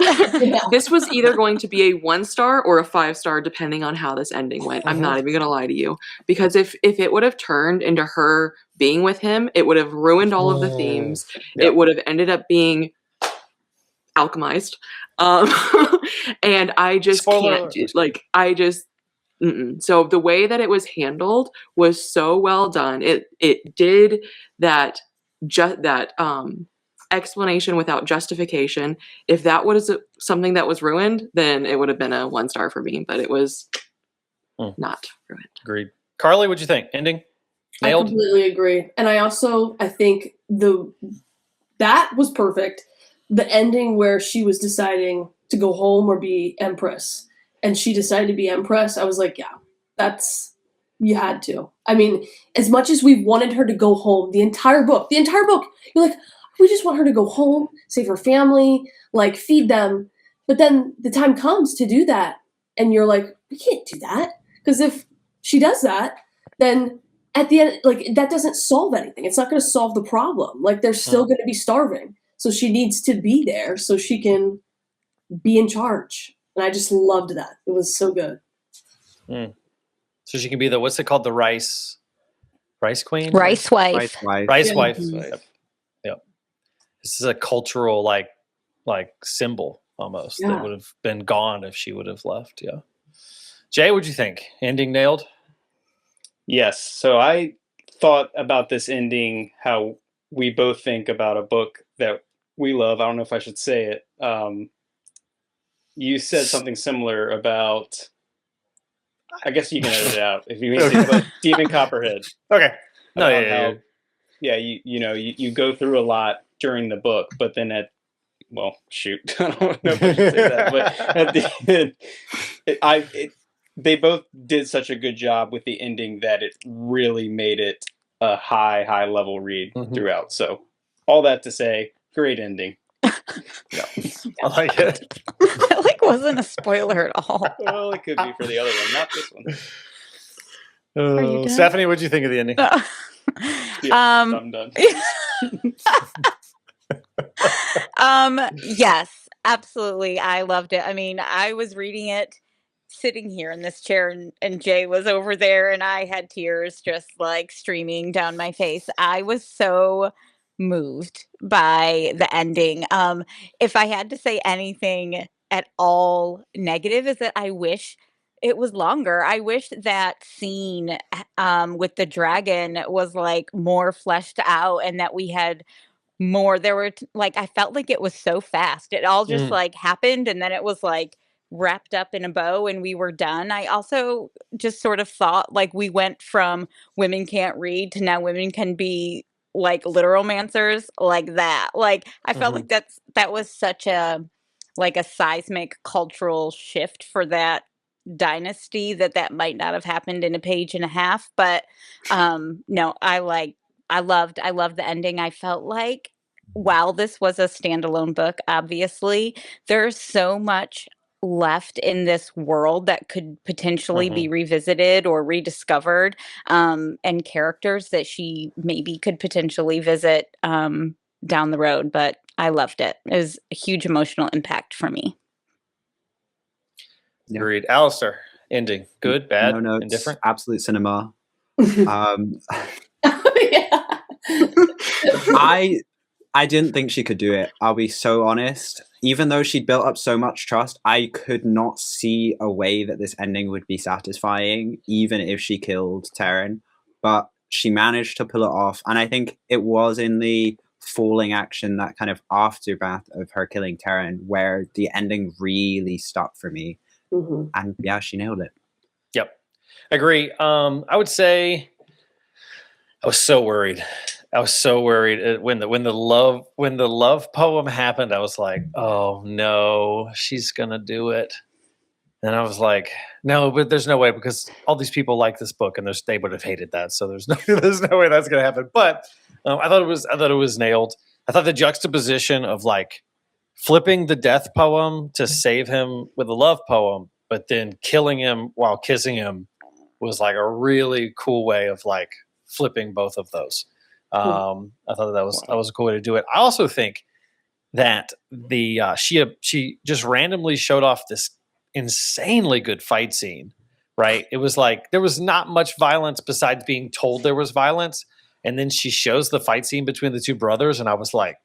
this was either going to be a 1-star or a 5-star, depending on how this ending went. I'm not even gonna lie to you, because if it would have turned into her being with him, it would have ruined all of the themes. Yeah. It would have ended up being alchemized, and I just Spoiler can't alert. I just. So the way that it was handled was so well done. It did that explanation without justification. If that was something that was ruined, then it would have been a 1-star for me. But it was not ruined. Agreed. Carly, what'd you think? Ending? Nailed? I completely agree. And I think that was perfect. The ending where she was deciding to go home or be Empress, and she decided to be Empress, I was like, yeah, you had to. I mean, as much as we wanted her to go home, the entire book, you're like, we just want her to go home, save her family, like feed them. But then the time comes to do that, and you're like, we can't do that. Because if she does that, then at the end, like, that doesn't solve anything. It's not going to solve the problem. Like, they're still going to be starving. So she needs to be there so she can be in charge. And I just loved that. It was so good. So she can be what's it called? The rice queen? Rice wife. Rice Yeah. wife. Yep. This is a cultural like symbol almost that would have been gone if she would have left. Yeah. Jay, what'd you think? Ending nailed? Yes. So I thought about this ending, how we both think about a book that we love. I don't know if I should say it. You said something similar about, I guess you can edit it out if you need to, but Demon Copperhead. Okay. No, About how, you go through a lot during the book, but then I don't know if I should say that, but at the end, they both did such a good job with the ending that it really made it a high level read throughout. So all that to say, great ending. I like it. That wasn't a spoiler at all. Well, it could be for the other one, not this one. Are you done? Stephanie, what'd you think of the ending? I'm done. Yes, absolutely. I loved it. I mean, I was reading it sitting here in this chair, and Jay was over there, and I had tears just like streaming down my face. I was so moved by the ending. If I had to say anything at all negative, is that I wish it was longer. I wish that scene with the dragon was like more fleshed out, and that we had more. There were like, I felt like it was so fast. It all just like happened, and then it was like wrapped up in a bow and we were done. I also just sort of thought like we went from women can't read to now women can be like literomancers like that. Like I felt like that was such a like a seismic cultural shift for that dynasty that might not have happened in a page and a half. But no, I loved the ending. I felt like while this was a standalone book, obviously, there's so much left in this world that could potentially be revisited or rediscovered, and characters that she maybe could potentially visit down the road. But I loved it. It was a huge emotional impact for me. Yeah. Agreed. Alistair, ending. Good, bad, No notes. indifferent? Absolute cinema. Yeah. I didn't think she could do it. I'll be so honest. Even though she'd built up so much trust, I could not see a way that this ending would be satisfying, even if she killed Taryn. But she managed to pull it off. And I think it was in the falling action, that kind of aftermath of her killing Taryn, where the ending really stuck for me. Mhm. And yeah, she nailed it. Yep. Agree. I would say I was so worried. I was so worried when the love poem happened. I was like, "Oh no, she's gonna do it." And I was like, "No, but there's no way because all these people like this book, and they would have hated that. So there's no there's no way that's gonna happen." But I thought it was nailed. I thought the juxtaposition of like flipping the death poem to save him with a love poem, but then killing him while kissing him was like a really cool way of like flipping both of those. I thought that was a cool way to do it. I also think that the she just randomly showed off this insanely good fight scene. Right? It was like there was not much violence besides being told there was violence, and then she shows the fight scene between the two brothers, and I was like,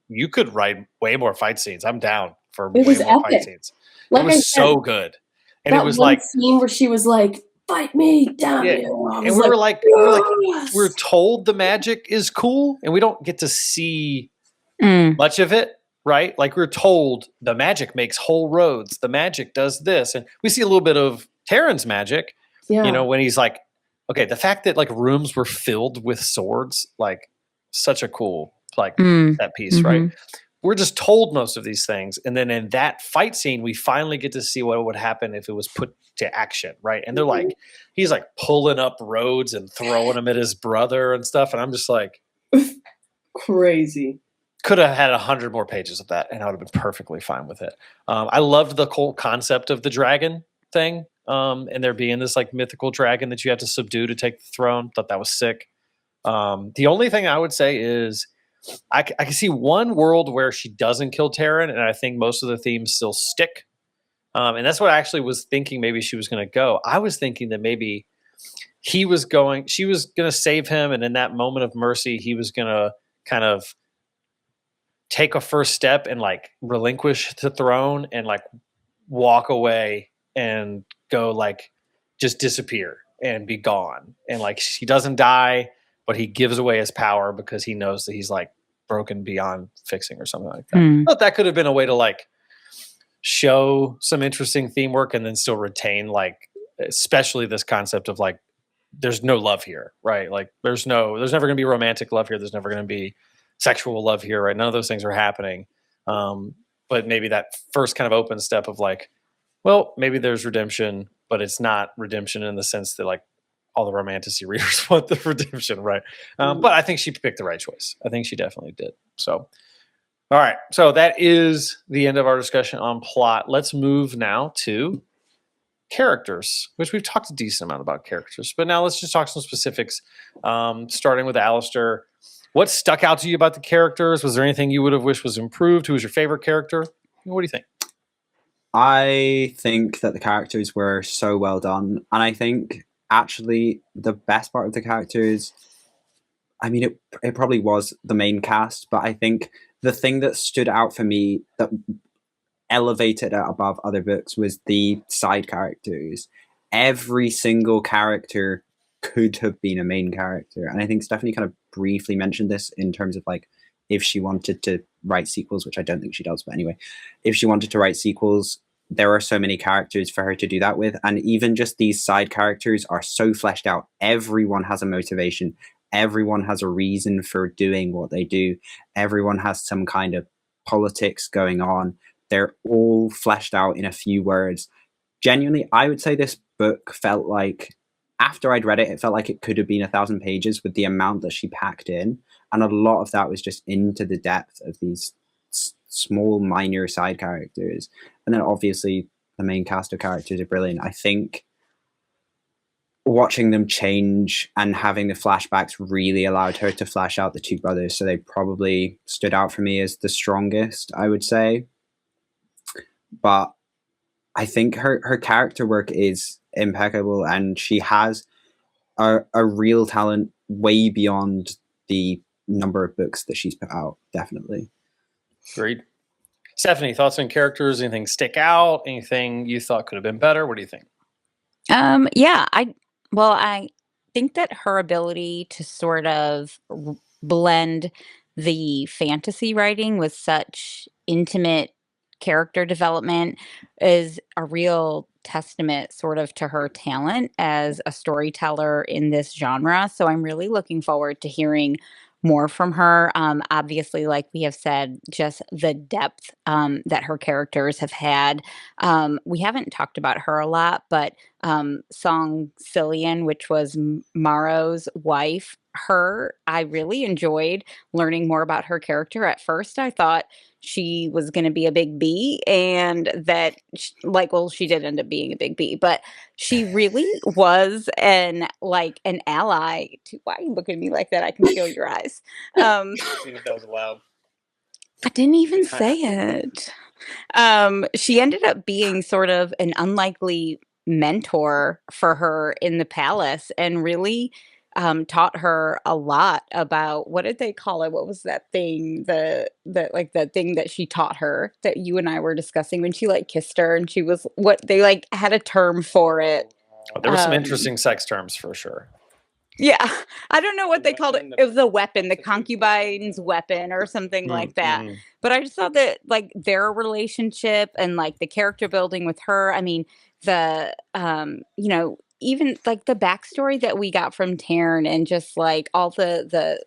you could write way more fight scenes. I'm down for way was more fight epic. scenes. Like it I was said, so good, and that it was one like scene where she was like, "Fight me, damn Yeah, you!" I and was we were like, we were like, "Yes!" we're told the magic is cool, and we don't get to see Mm. much of it, right? Like we're told the magic makes whole roads, the magic does this, and we see a little bit of Taryn's magic. Yeah. You know, when he's like, okay, the fact that like rooms were filled with swords, like such a cool like that piece, right? We're just told most of these things, and then in that fight scene, we finally get to see what would happen if it was put to action, right? And they're like, he's like pulling up roads and throwing them at his brother and stuff, and I'm just like, Crazy. could have had 100 more pages of that, and I would have been perfectly fine with it. I loved the whole concept of the dragon thing, and there being this like mythical dragon that you have to subdue to take the throne. Thought that was sick. The only thing I would say is I can see one world where she doesn't kill Taryn, and I think most of the themes still stick. And that's what I actually was thinking maybe she was going to go. I was thinking that maybe she was going to save him, and in that moment of mercy, he was going to kind of take a first step and like relinquish the throne and like walk away and go like just disappear and be gone. And like he doesn't die, but he gives away his power because he knows that he's like broken beyond fixing or something like that. But that could have been a way to like show some interesting theme work and then still retain like especially this concept of like there's no love here, right? Like there's never going to be romantic love here. There's never going to be sexual love here, right? None of those things are happening. But maybe that first kind of open step of like, well, maybe there's redemption, but it's not redemption in the sense that like all the romanticy readers want the redemption, right? But I think she picked the right choice. I think she definitely did. So, all right. So that is the end of our discussion on plot. Let's move now to characters, which we've talked a decent amount about characters, but now let's just talk some specifics. Starting with Alistair, what stuck out to you about the characters? Was there anything you would have wished was improved? Who was your favorite character? What do you think? I think that the characters were so well done, and I think actually the best part of the characters, I mean, it probably was the main cast, but I think the thing that stood out for me that elevated it above other books was the side characters. Every single character could have been a main character, and I think Stephanie kind of briefly mentioned this in terms of like if she wanted to write sequels, which I don't think she does, but anyway, if she wanted to write sequels, there are so many characters for her to do that with. And even just these side characters are so fleshed out. Everyone has a motivation. Everyone has a reason for doing what they do. Everyone has some kind of politics going on. They're all fleshed out in a few words. Genuinely, I would say this book felt like, after I'd read it, it felt like it could have been 1,000 pages with the amount that she packed in. And a lot of that was just into the depth of these small, minor side characters. And then obviously the main cast of characters are brilliant. I think watching them change and having the flashbacks really allowed her to flesh out the two brothers. So they probably stood out for me as the strongest, I would say. But I think her character work is impeccable, and she has a real talent way beyond the number of books that she's put out, definitely. Great. Stephanie, thoughts on characters? Anything stick out? Anything you thought could have been better? What do you think? Yeah, I think that her ability to sort of blend the fantasy writing with such intimate character development is a real testament sort of to her talent as a storyteller in this genre. So I'm really looking forward to hearing more from her. Obviously, like we have said, just the depth that her characters have had. We haven't talked about her a lot, but Song Cillian, which was Maro's wife, I really enjoyed learning more about her character. At first, I thought she was going to be a big B, and that, well, she did end up being a big B, but she really was an ally to. Why are you looking at me like that? I can feel your eyes. Seeing if that was allowed. I didn't even say it. She ended up being sort of an unlikely mentor for her in the palace, and really taught her a lot about, what did they call it? What was that thing? The thing that she taught her that you and I were discussing when she kissed her, and she was, what they had a term for it. There were some Um, interesting sex terms for sure. Yeah, I don't know what The they called it. weapon, It was a weapon, the substitute concubine's weapon or something like that. Mm-hmm. But I just thought that their relationship and the character building with her, I mean, the even the backstory that we got from Taryn, and just all the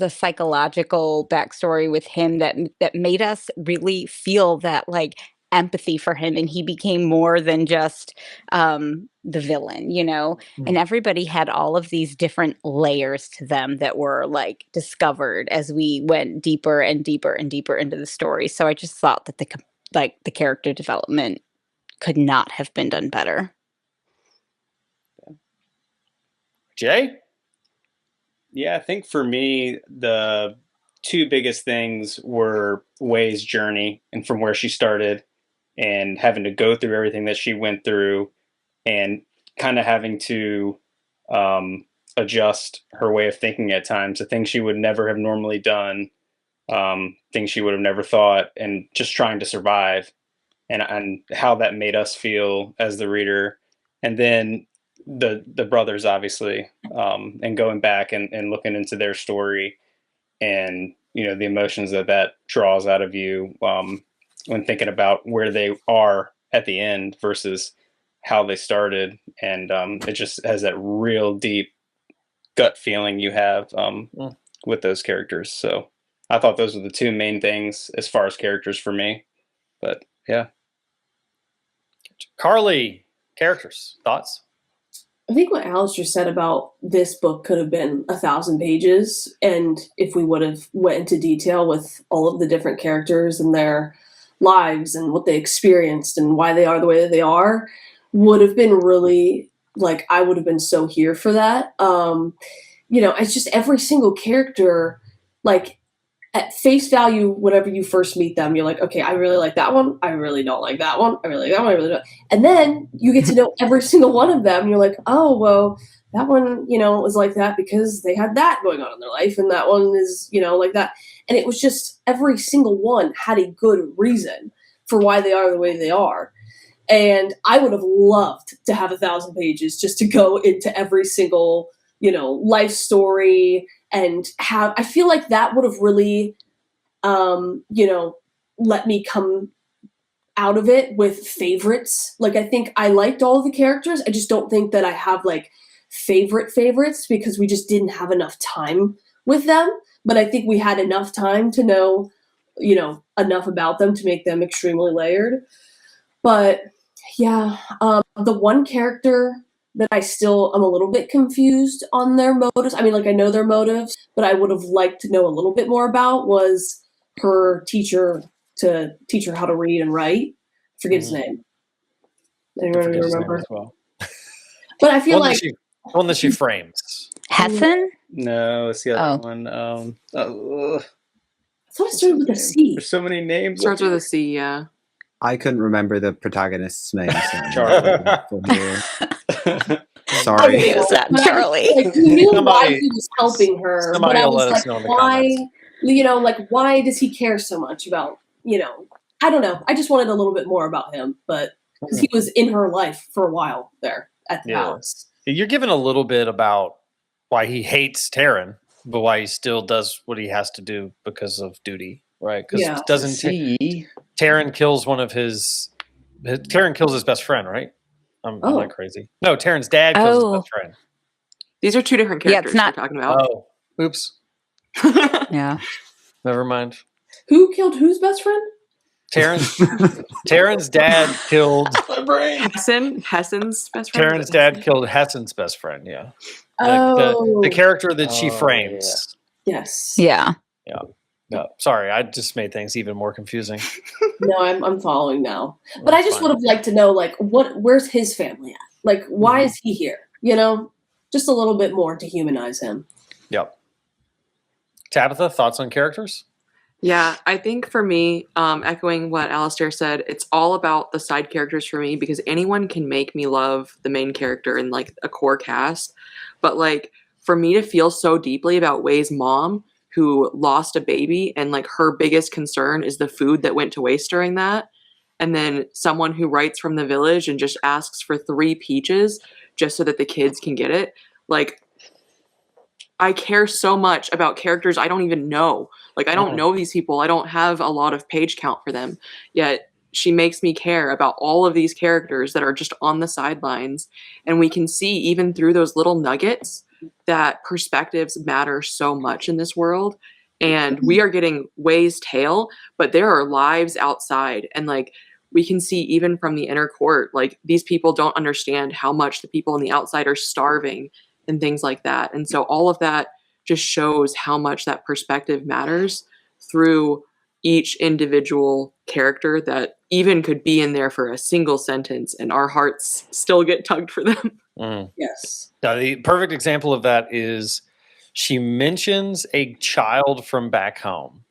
psychological backstory with him that made us really feel that empathy for him, and he became more than just the villain, and everybody had all of these different layers to them that were discovered as we went deeper and deeper and deeper into the story. So I just thought that the character development could not have been done better. Jay? Yeah, I think for me, the two biggest things were Way's journey and from where she started, and having to go through everything that she went through, and kind of having to adjust her way of thinking at times to things she would never have normally done, things she would have never thought, and just trying to survive, and how that made us feel as the reader. And then the brothers, obviously, and going back and looking into their story, and the emotions that draws out of you, when thinking about where they are at the end versus how they started. And it just has that real deep gut feeling you have with those characters. So I thought those were the two main things as far as characters for me. But yeah. Carly, characters, thoughts? I think what Alistair said about this book could have been 1,000 pages, and if we would have went into detail with all of the different characters and their lives and what they experienced and why they are the way that they are, would have been really, I would have been so here for that. It's just every single character, at face value, whenever you first meet them, you're like, okay, I really like that one. I really don't like that one. I really like that one. I really don't. And then you get to know every single one of them. And you're like, oh, well, that one, was like that because they had that going on in their life. And that one is, like that. And it was just every single one had a good reason for why they are the way they are. And I would have loved to have 1,000 pages just to go into every single, life story, and I feel like that would have really, let me come out of it with favorites. Like, I think I liked all of the characters. I just don't think that I have like favorites because we just didn't have enough time with them. But I think we had enough time to know, enough about them to make them extremely layered. But yeah, the one character that I still am a little bit confused on their motives. I mean, like, I know their motives, but I would have liked to know a little bit more about was her teacher to teach her how to read and write. Forget his name. Anyone remember? Well. But I feel like one that she frames. Hessen? No, it's the other one. I thought it started with a C. There's so many names. Starts with a C, yeah. I couldn't remember the protagonist's name. Charlie. Sorry. Who is that, But Charlie? Like, you knew why he was helping her, but somebody I will was let us like, know in the why? comments. Like, why does he care so much about? I don't know. I just wanted a little bit more about him, but because he was in her life for a while there at the house. You're given a little bit about why he hates Taryn, but why he still does what he has to do because of duty, right? Because Taryn kills one of Taryn kills his best friend, right? I'm not crazy. No, Taryn's dad kills his best friend. These are two different characters we're talking about. Oh, oops. Yeah. Never mind. Who killed whose best friend? Taryn's dad killed My brain. Hessen's best friend. Taryn's dad killed Hessen's best friend. Yeah. The character that she frames. Yeah. Yes. Yeah. Yeah. No, sorry, I just made things even more confusing. No, I'm following now. But I just would have liked to know, like, where's his family at? Like, why is he here? Just a little bit more to humanize him. Yep. Tabitha, thoughts on characters? Yeah, I think for me, echoing what Alistair said, it's all about the side characters for me because anyone can make me love the main character in like a core cast. But like for me to feel so deeply about Wei's mom who lost a baby and like her biggest concern is the food that went to waste during that. And then someone who writes from the village and just asks for 3 peaches just so that the kids can get it. Like, I care so much about characters I don't even know. Like, I don't know these people. I don't have a lot of page count for them. Yet she makes me care about all of these characters that are just on the sidelines. And we can see even through those little nuggets that perspectives matter so much in this world. And we are getting Wei's tale, but there are lives outside. And like, we can see even from the inner court, like these people don't understand how much the people on the outside are starving and things like that. And so all of that just shows how much that perspective matters through each individual character that even could be in there for a single sentence and our hearts still get tugged for them. Yes. Now, the perfect example of that is she mentions a child from back home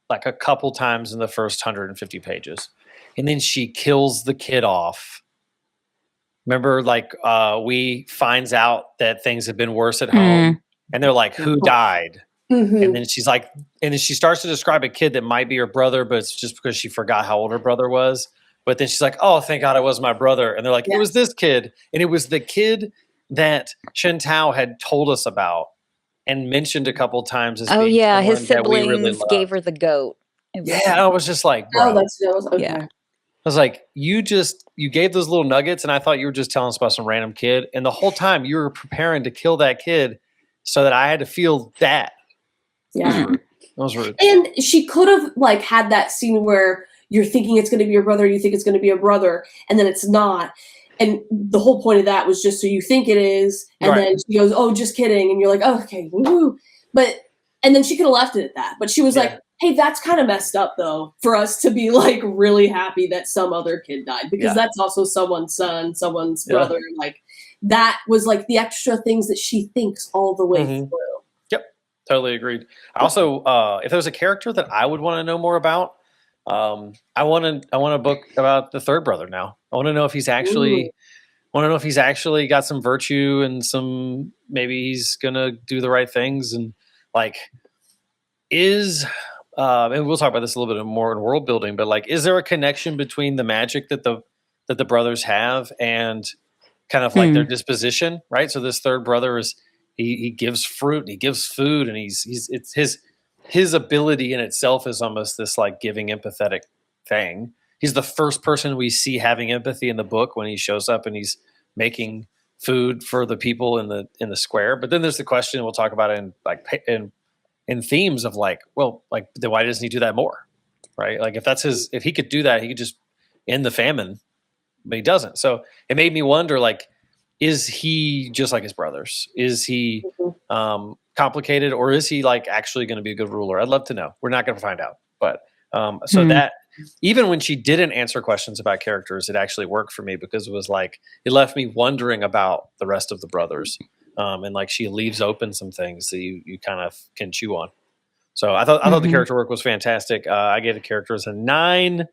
like a couple times in the first 150 pages. And then she kills the kid off. Remember, like, we finds out that things have been worse at home. And they're like, who died? And then she's like, and then she starts to describe a kid that might be her brother, but it's just because she forgot how old her brother was. But then she's like, oh, thank God it was my brother. And they're like, it was this kid. And it was the kid that Shentao had told us about and mentioned a couple times. As his siblings gave her the goat. I was just like, bro. that was okay. Yeah. I was like, you gave those little nuggets, and I thought you were just telling us about some random kid. And the whole time you were preparing to kill that kid so that I had to feel that. Yeah. That was rude. And she could have like had that scene where you're thinking it's going to be your brother, you think it's going to be a brother, and then it's not. And the whole point of that was just so you think it is. And then she goes, oh, just kidding. And you're like, oh, okay. Woo. And then she could have left it at that. But she was like, hey, that's kind of messed up, though, for us to be like really happy that some other kid died, because that's also someone's son, someone's brother. Like, that was like the extra things that she thinks all the way through. Yep, totally agreed. I also, if there's a character that I would want to know more about, I want a book about the third brother now. I want to know if he's actually got some virtue and some, maybe he's gonna do the right things, and like and we'll talk about this a little bit more in world building, but like, is there a connection between the magic that the brothers have and kind of like their disposition, right? So this third brother he gives fruit and he gives food, and it's his ability in itself is almost this like giving empathetic thing. he's the first person we see having empathy in the book when he shows up and he's making food for the people in the square. But then there's the question, we'll talk about it in themes of like, well, like, then why doesn't he do that more? Right? Like if he could do that, he could just end the famine, but he doesn't. So it made me wonder, like, is he just like his brothers? Is he complicated, or is he like actually going to be a good ruler? I'd love to know. We're not going to find out. But that even when she didn't answer questions about characters, it actually worked for me because it was like, it left me wondering about the rest of the brothers. And like she leaves open some things that you kind of can chew on. So I thought the character work was fantastic. I gave the characters a 9.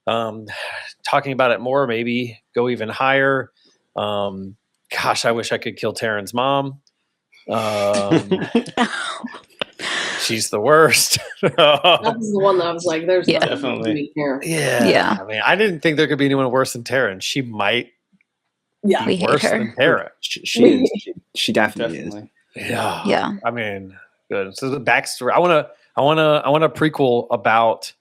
Talking about it more, maybe go even higher. Gosh, I wish I could kill Taryn's mom. She's the worst. That was the one that I was like, there's nothing definitely here. Yeah. I mean, I didn't think there could be anyone worse than Taryn. She might We be worse hate her. than Taryn. She is. She definitely is. Yeah. Yeah. I mean, good. So the backstory. I want a prequel about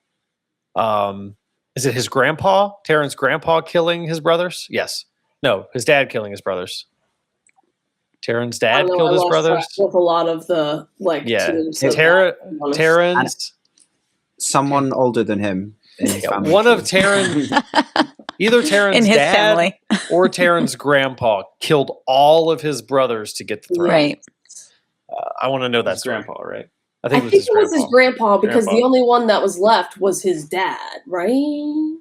is it his grandpa, Taryn's grandpa, killing his brothers? Yes. No, his dad killing his brothers. Taryn's dad killed his brothers. With a lot of the teams of Taryn's someone older than him in his family. One of Taryn, either Taryn's In his dad family. or Taryn's grandpa killed all of his brothers to get the throne. Right. I want to know That's that story. grandpa, right? I I think think it was his grandpa because the only one that was left was his dad, right?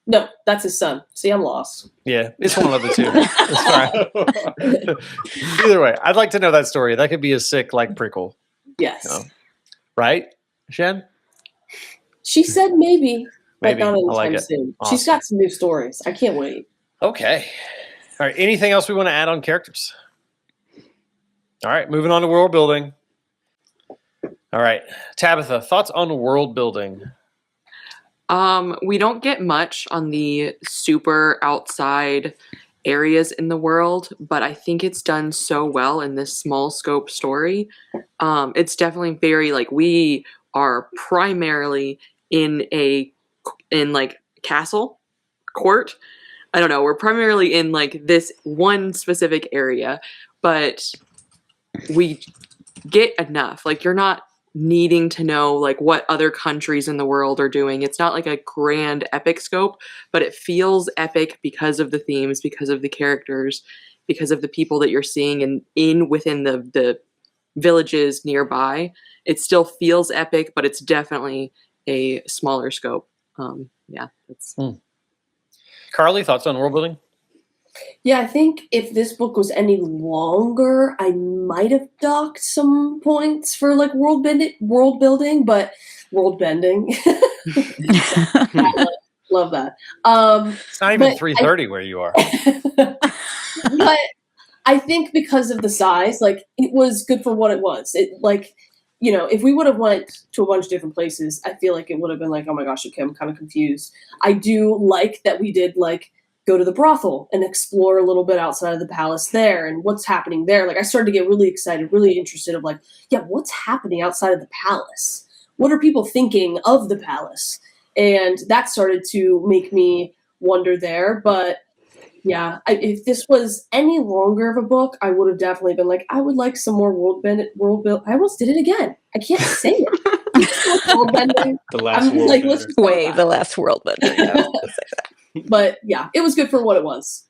No, that's his son. See, I'm lost. Yeah, it's one of the two. It's fine. Either way, I'd like to know that story. That could be a sick like prequel. Yes. You know? Right, Shen? She said maybe, but Maybe. not I anytime like it. soon. Awesome. She's got some new stories. I can't wait. Okay. All right. Anything else we want to add on characters? All right. Moving on to world building. All right. Tabitha, thoughts on world building? We don't get much on the super outside areas in the world, but I think it's done so well in this small scope story. It's definitely very like we are primarily in like castle court. I don't know. We're primarily in like this one specific area, but we get enough. Like you're not needing to know like what other countries in the world are doing. It's not like a grand epic scope, but it feels epic because of the themes, because of the characters, because of the people that you're seeing and within the villages nearby. It still feels epic, but it's definitely a smaller scope. That's Carly, thoughts on world building? Yeah, I think if this book was any longer, I might have docked some points for like world building, but world bending. Love that. It's not even 3:30 where you are. But I think because of the size, like it was good for what it was. It like, if we would have went to a bunch of different places, I feel like it would have been like, oh my gosh, okay, I'm kind of confused. I do like that we did like go to the brothel and explore a little bit outside of the palace there and what's happening there. Like I started to get really excited, really interested of like, yeah, what's happening outside of the palace? What are people thinking of the palace? And that started to make me wonder there. But yeah, if this was any longer of a book, I would have definitely been like, I would like some more world build. I almost did it again. I can't say it. World bending. The last world like, bender. let's just go Way back. the last world bender. Yeah, let's say that. But yeah, it was good for what it was.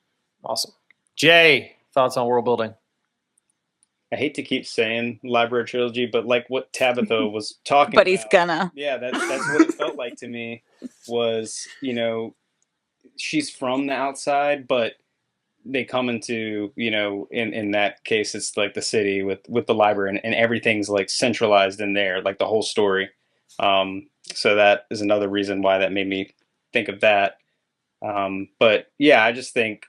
Awesome. Jay, thoughts on world building? I hate to keep saying library trilogy, but like what Tabitha was talking But he's about, gonna. yeah, that's what it felt like to me was, she's from the outside, but they come into, in that case, it's like the city with the library and everything's like centralized in there, like the whole story. So that is another reason why that made me think of that. But yeah, I just think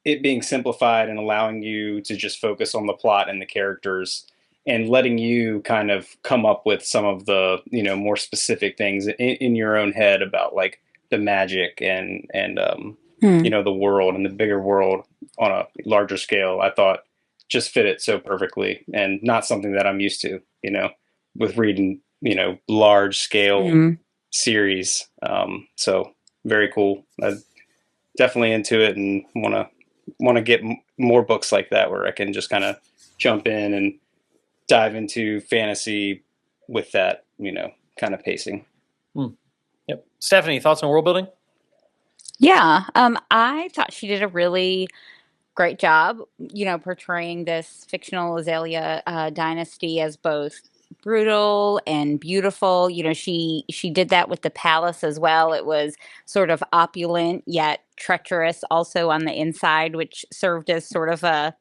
it being simplified and allowing you to just focus on the plot and the characters and letting you kind of come up with some of the, more specific things in your own head about like the magic and the world and the bigger world on a larger scale, I thought just fit it so perfectly and not something that I'm used to, with reading, large scale series. So very cool. Definitely into it, and want to get more books like that where I can just kind of jump in and dive into fantasy with that, kind of pacing. Yep. Stephanie, thoughts on world building? Yeah, I thought she did a really great job, portraying this fictional Azalea dynasty as both brutal and beautiful. She did that with the palace as well. It was sort of opulent yet treacherous, also on the inside, which served as sort of a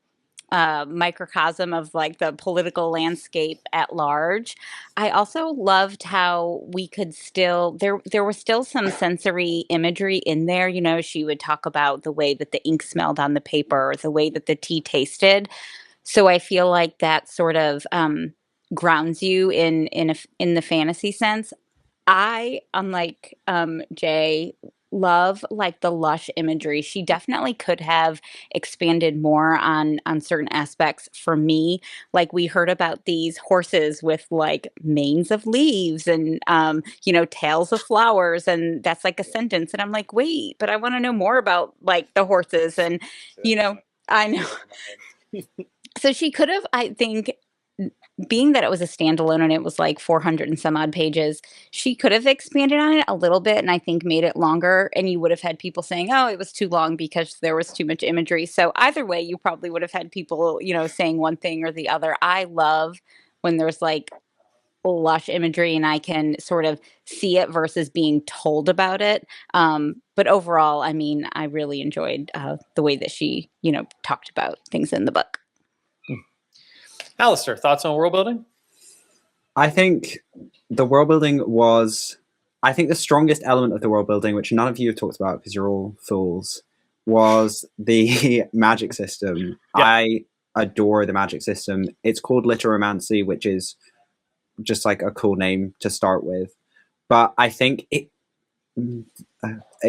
microcosm of like the political landscape at large. I also loved how we could still there was still some sensory imagery in there. She would talk about the way that the ink smelled on the paper, or the way that the tea tasted. So I feel like that sort of grounds you in the fantasy sense. I, unlike Jay, love like the lush imagery. She definitely could have expanded more on certain aspects for me. Like we heard about these horses with like manes of leaves and tails of flowers, and that's like a sentence. And I'm like, wait, but I want to know more about like the horses and you know, I know. So she could have, I think, being that it was a standalone and it was like 400 and some odd pages, she could have expanded on it a little bit and I think made it longer. And you would have had people saying, oh, it was too long because there was too much imagery. So either way, you probably would have had people, saying one thing or the other. I love when there's like lush imagery and I can sort of see it versus being told about it. But overall, I mean, I really enjoyed the way that she, talked about things in the book. Alistair, thoughts on world building? I think the world building I think the strongest element of the world building, which none of you have talked about because you're all fools, was the magic system. Yeah. I adore the magic system. It's called Literamancy, which is just like a cool name to start with. But I think it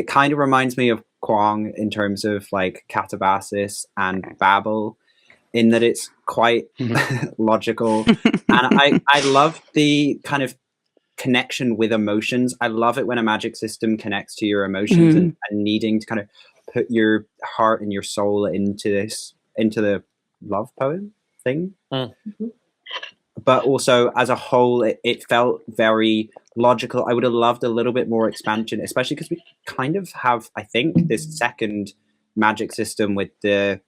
kind of reminds me of Kwong in terms of like Catabasis and Babel, in that it's quite logical. And I love the kind of connection with emotions. I love it when a magic system connects to your emotions and needing to kind of put your heart and your soul into the love poem thing. But also as a whole, it felt very logical. I would have loved a little bit more expansion, especially because we kind of have, I think, this second magic system with the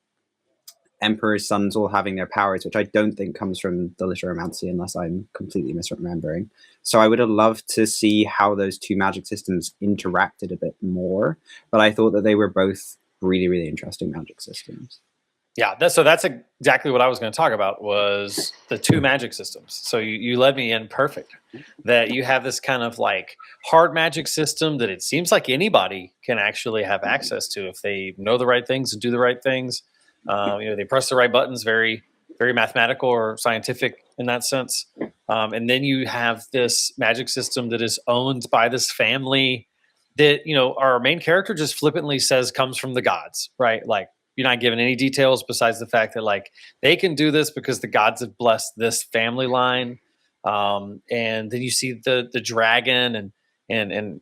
Emperor's sons all having their powers, which I don't think comes from the Literamancy unless I'm completely misremembering. So I would have loved to see how those two magic systems interacted a bit more. But I thought that they were both really, really interesting magic systems. Yeah, that's exactly what I was going to talk about, was the two magic systems. So you led me in perfect, that you have this kind of like hard magic system that it seems like anybody can actually have access to if they know the right things and do the right things. They press the right buttons, very, very mathematical or scientific in that sense. And then you have this magic system that is owned by this family that, our main character just flippantly says comes from the gods, right? Like, you're not given any details besides the fact that like they can do this because the gods have blessed this family line. And then you see the dragon and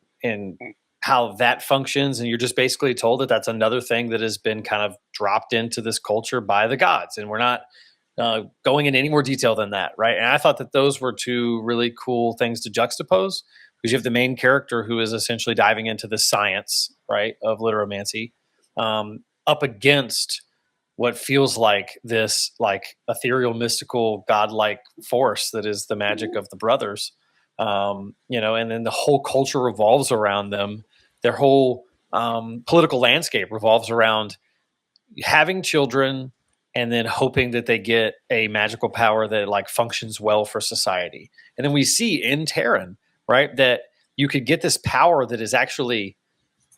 how that functions, and you're just basically told that that's another thing that has been kind of dropped into this culture by the gods, and we're not going into any more detail than that, right? And I thought that those were two really cool things to juxtapose, because you have the main character who is essentially diving into the science, right, of literamancy, up against what feels like this like ethereal, mystical, godlike force that is the magic of the brothers. And then the whole culture revolves around them. Their whole political landscape revolves around having children and then hoping that they get a magical power that like functions well for society. And then we see in Terran, right, that you could get this power that is actually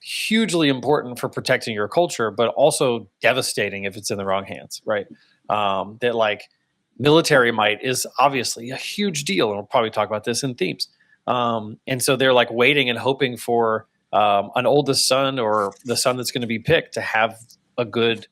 hugely important for protecting your culture, but also devastating if it's in the wrong hands, right? That like military might is obviously a huge deal, and we'll probably talk about this in themes. And so they're like waiting and hoping for an oldest son or the son that's going to be picked to have a good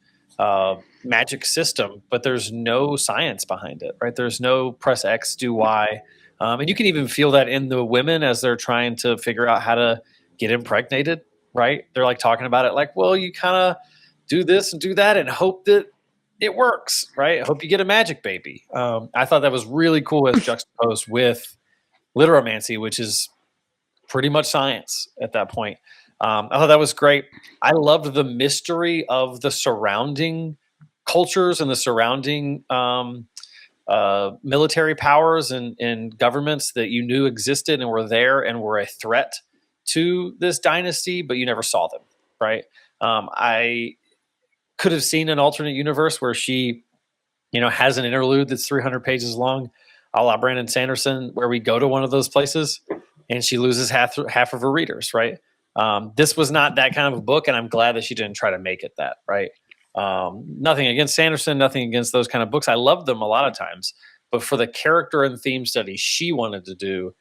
magic system, but there's no science behind it, right? There's no press X, do Y. And you can even feel that in the women as they're trying to figure out how to get impregnated, right? They're like talking about it like, well, you kind of do this and do that and hope that it works, right? I hope you get a magic baby. I thought that was really cool as juxtaposed with literomancy, which is pretty much science at that point. I thought that was great. I loved the mystery of the surrounding cultures and the surrounding military powers and governments that you knew existed and were there and were a threat to this dynasty, but you never saw them, right? I could have seen an alternate universe where she, has an interlude that's 300 pages long, a la Brandon Sanderson, where we go to one of those places and she loses half of her readers, right? This was not that kind of a book, and I'm glad that she didn't try to make it that, right? Nothing against Sanderson, nothing against those kind of books. I love them a lot of times, but for the character and theme study she wanted to do,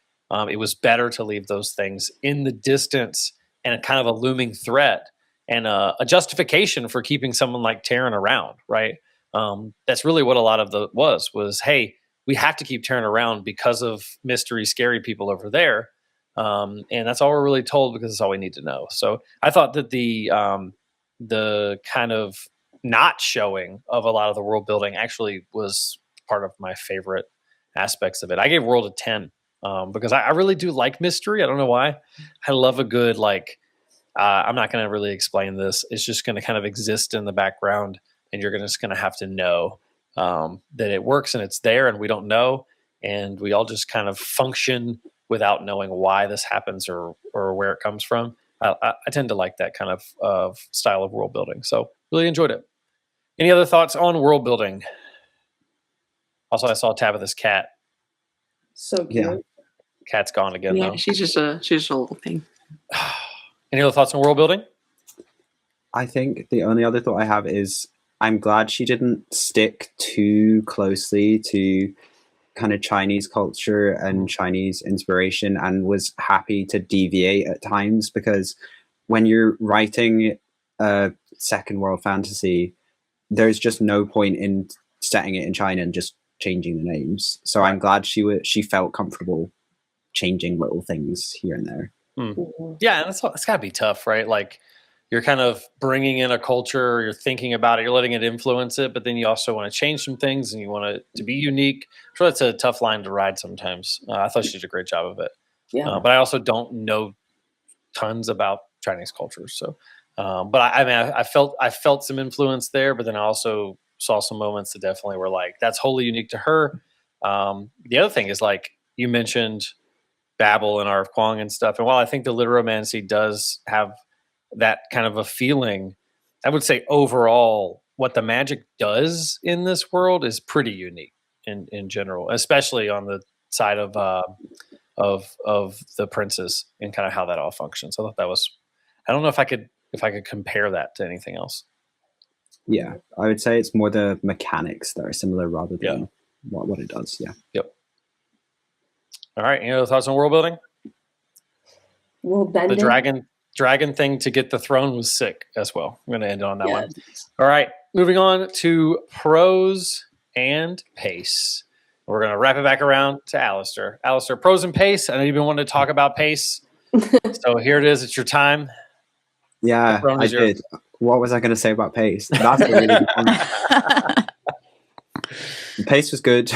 it was better to leave those things in the distance and a kind of a looming threat and a justification for keeping someone like Taryn around, right? That's really what a lot of the was, hey, we have to keep Taryn around because of mystery, scary people over there. And that's all we're really told because it's all we need to know. So I thought that the kind of not showing of a lot of the world building actually was part of my favorite aspects of it. I gave World a 10 because I really do like mystery. I don't know why. I love a good, I'm not going to really explain this. It's just going to kind of exist in the background, and you're just going to have to know that it works and it's there and we don't know. And we all just kind of function without knowing why this happens or where it comes from. I tend to like that kind of style of world building. So really enjoyed it. Any other thoughts on world building? Also, I saw Tabitha's cat. So cute. Yeah. Cat's gone again, Yeah, though. she's just a little thing. Any other thoughts on world building? I think the only other thought I have is I'm glad she didn't stick too closely to kind of Chinese culture and Chinese inspiration and was happy to deviate at times, because when you're writing a second world fantasy, there's just no point in setting it in China and just changing the names. So I'm glad she felt comfortable changing little things here and there. Yeah, and it's got to be tough, right? Like, you're kind of bringing in a culture, you're thinking about it, you're letting it influence it, but then you also want to change some things and you want it to be unique. So that's a tough line to ride sometimes. I thought she did a great job of it. Yeah. But I also don't know tons about Chinese culture. So, but I felt some influence there, but then I also saw some moments that definitely were like, that's wholly unique to her. The other thing is, like, you mentioned Babel and R.F. Kuang and stuff. And while I think the literomancy does have that kind of a feeling, I would say overall what the magic does in this world is pretty unique in general, especially on the side of the princes and kind of how that all functions. I thought that was, I don't know if I could compare that to anything else. Yeah, I would say it's more the mechanics that are similar rather than what it does. Yeah. Yep. All right. Any other thoughts on world building? World bending. The dragon thing to get the throne was sick as well. I'm going to end on that one. All right. Moving on to prose and pace. We're going to wrap it back around to Alistair. Alistair, prose and pace. I know you've been wanting to talk about pace. So here it is. It's your time. Yeah, I did. What was I going to say about pace? That's a really good one. Pace was good.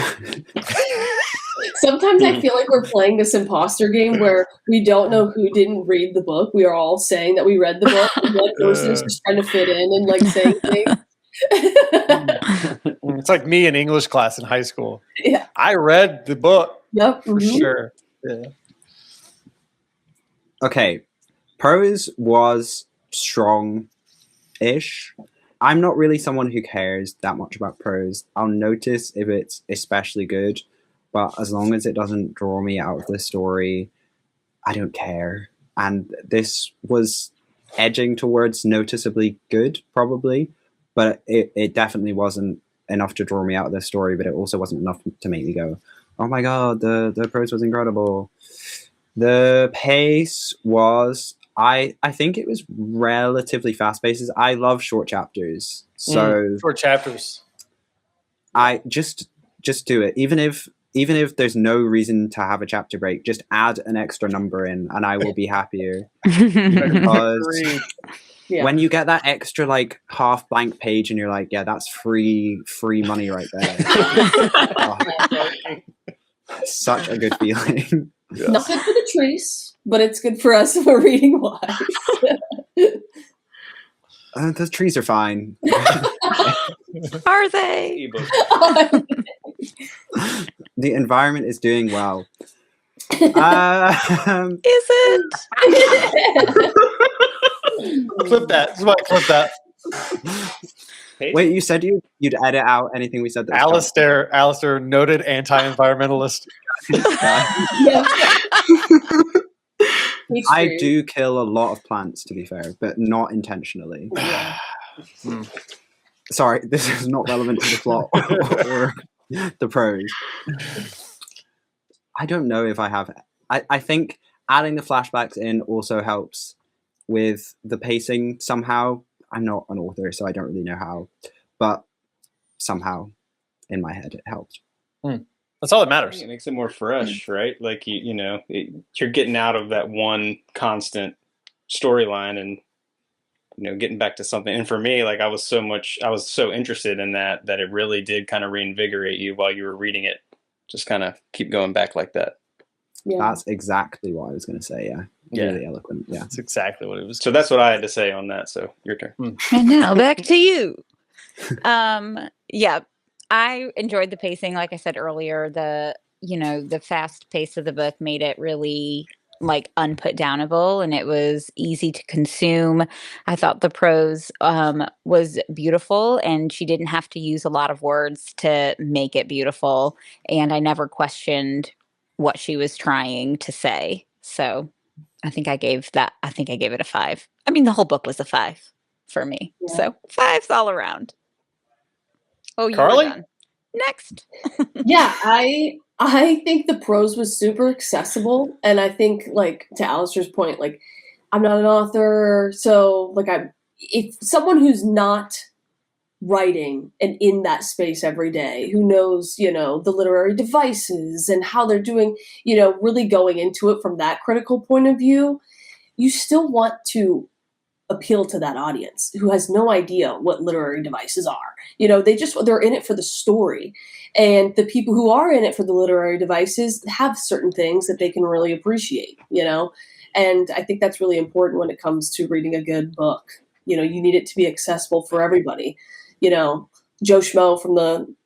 Sometimes I feel like we're playing this imposter game where we don't know who didn't read the book. We are all saying that we read the book, and one person is just trying to fit in and like saying things. It's like me in English class in high school. Yeah. I read the book. Yep. For sure. Yeah. Okay. Prose was strong-ish. I'm not really someone who cares that much about prose. I'll notice if it's especially good, but as long as it doesn't draw me out of the story, I don't care. And this was edging towards noticeably good, probably, but it definitely wasn't enough to draw me out of the story, but it also wasn't enough to make me go, oh my god, the prose was incredible. The pace was, I think it was relatively fast paced. I love short chapters. So short chapters. I just do it. Even if even if there's no reason to have a chapter break, just add an extra number in, and I will be happier. Because Yeah. when you get that extra like half blank page, and you're like, yeah, that's free money right there. Oh, such a good feeling. Yes. Not good for the trees, but it's good for us if we're reading wise. The trees are fine. Are they? Ebook. The environment is doing well. Is it? Clip that. Somebody clip that. Wait, you said you'd edit out anything we said. Alistair, noted anti-environmentalist. Yeah. I do kill a lot of plants, to be fair, but not intentionally. Sorry, this is not relevant to the plot or the prose. I don't know if I have. I think adding the flashbacks in also helps with the pacing somehow. I'm not an author, so I don't really know how, but somehow in my head it helps. That's all that matters. It makes it more fresh, right? Like you're getting out of that one constant storyline and getting back to something. And for me, like I was so interested in that it really did kind of reinvigorate you while you were reading it. Just kind of keep going back like that. Yeah. That's exactly what I was going to say. Yeah. Really eloquent. Yeah. That's exactly what it was. So that's what I had to say on that. So your turn. And now back to you. Yeah, I enjoyed the pacing. Like I said earlier, the fast pace of the book made it really like unputdownable, and it was easy to consume. I thought the prose was beautiful, and she didn't have to use a lot of words to make it beautiful. And I never questioned what she was trying to say. So I think I gave it a 5. I mean, the whole book was a 5 for me. Yeah. So 5s all around. Oh, you Carly? were done. Next. Yeah, I think the prose was super accessible, and I think, like, to Alistair's point, like, I'm not an author, so like if someone who's not writing and in that space every day, who knows, the literary devices and how they're doing, really going into it from that critical point of view, you still want to appeal to that audience who has no idea what literary devices are. They're in it for the story. And the people who are in it for the literary devices have certain things that they can really appreciate, And I think that's really important when it comes to reading a good book. You need it to be accessible for everybody. Joe Schmo from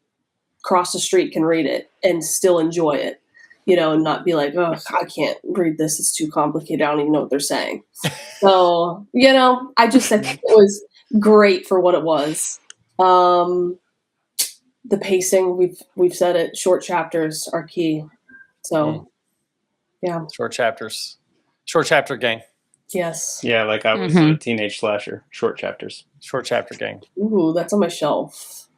across the street can read it and still enjoy it, and not be like, oh, I can't read this. It's too complicated. I don't even know what they're saying. So, I think it was great for what it was. The pacing, we've said it, short chapters are key. So, yeah. Short chapters. Short chapter gang. Yes. Yeah, like I was a teenage slasher. Short chapters. Short chapter gang. Ooh, that's on my shelf.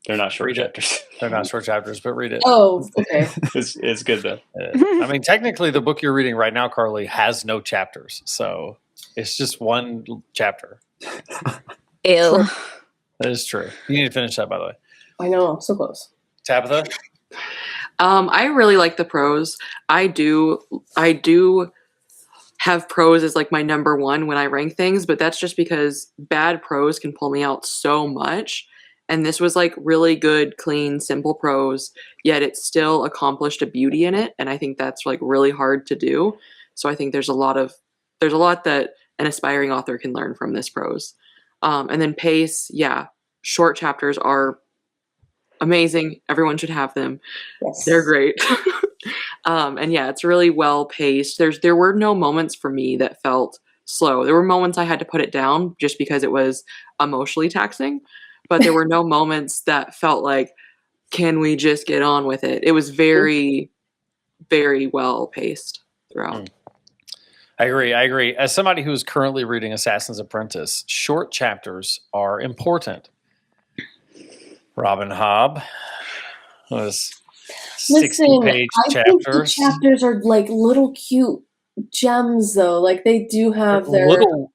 They're not short Read it. chapters. They're not short chapters, but read it. Oh, okay. It's good though. I mean, technically, the book you're reading right now, Carly, has no chapters, so it's just one chapter. Ew. That is true. You need to finish that, by the way. I know, I'm so close. Tabitha? I really like the prose. I do have prose as like my number one when I rank things, but that's just because bad prose can pull me out so much. And this was like really good, clean, simple prose, yet it still accomplished a beauty in it. And I think that's like really hard to do. So I think there's a lot that an aspiring author can learn from this prose. And then pace, yeah, short chapters are amazing. Everyone should have them. Yes. They're great. And yeah, it's really well paced. There were no moments for me that felt slow. There were moments I had to put it down just because it was emotionally taxing, but there were no moments that felt like, can we just get on with it? It was very, very well paced throughout. I agree. As somebody who's currently reading Assassin's Apprentice, short chapters are important. Robin Hobb was 60-page I think the chapters. chapters are like little cute gems, though. Like they do have their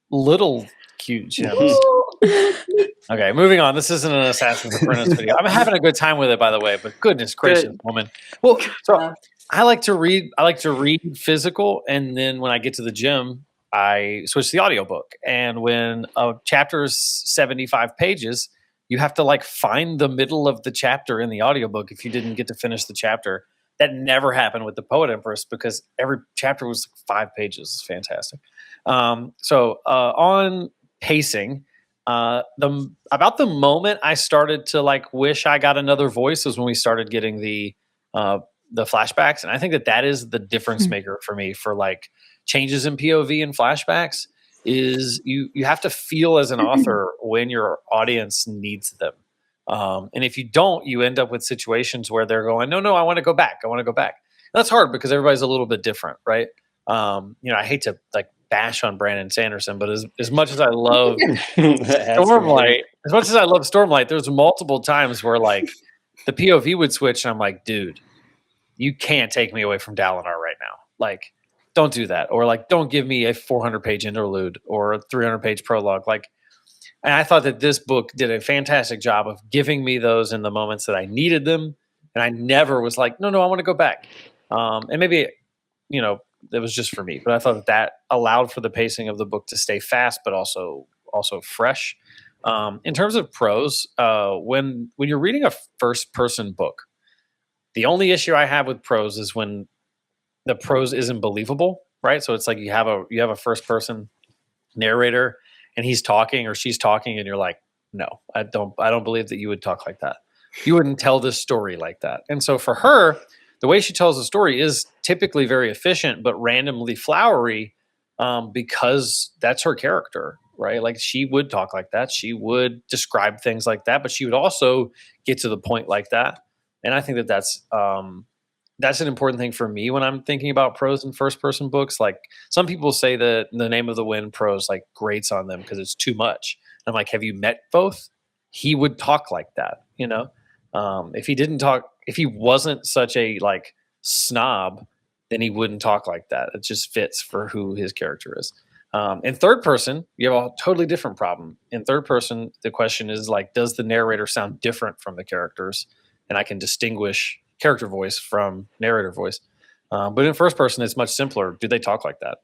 Little cute gems. Okay, moving on. This isn't an Assassin's Apprentice video. I'm having a good time with it, by the way. But goodness gracious, Good. woman. Well, so Yeah. I like to read. I like to read physical, and then when I get to the gym, I switch to the audiobook. And when a chapter is 75 pages, you have to like find the middle of the chapter in the audiobook if you didn't get to finish the chapter. That never happened with the Poet Empress because every chapter was 5 pages. It's fantastic. On pacing, about the moment I started to like wish I got another voice was when we started getting the flashbacks, and I think that is the difference maker for me for like changes in POV and flashbacks. Is you have to feel as an author when your audience needs them, and if you don't, you end up with situations where they're going, no, I want to go back, That's hard because everybody's a little bit different, right? I hate to like bash on Brandon Sanderson, but as much as I love Stormlight, there's multiple times where like the POV would switch, and I'm like, dude, you can't take me away from Dalinar right now. Like, don't do that, or like, don't give me a 400-page interlude or a 300-page prologue. Like, and I thought that this book did a fantastic job of giving me those in the moments that I needed them, and I never was like, no, I want to go back. And maybe, it was just for me, but I thought that allowed for the pacing of the book to stay fast, but also fresh. In terms of prose, when you're reading a first person book, the only issue I have with prose is when the prose isn't believable, right? So it's like you have a first person narrator and he's talking or she's talking, and you're like, no, I don't believe that you would talk like that. You wouldn't tell this story like that. And so for her, the way she tells the story is typically very efficient, but randomly flowery, because that's her character, right? Like she would talk like that. She would describe things like that, but she would also get to the point like that. And I think that that's an important thing for me when I'm thinking about prose in first person books. Like some people say that The Name of the Wind prose like grates on them because it's too much. I'm like, have you met both? He would talk like that, if he wasn't such a like snob, then he wouldn't talk like that. It just fits for who his character is. In third person, you have a totally different problem. In third person, the question is like, does the narrator sound different from the characters? And I can distinguish character voice from narrator voice. But in first person, it's much simpler. Do they talk like that?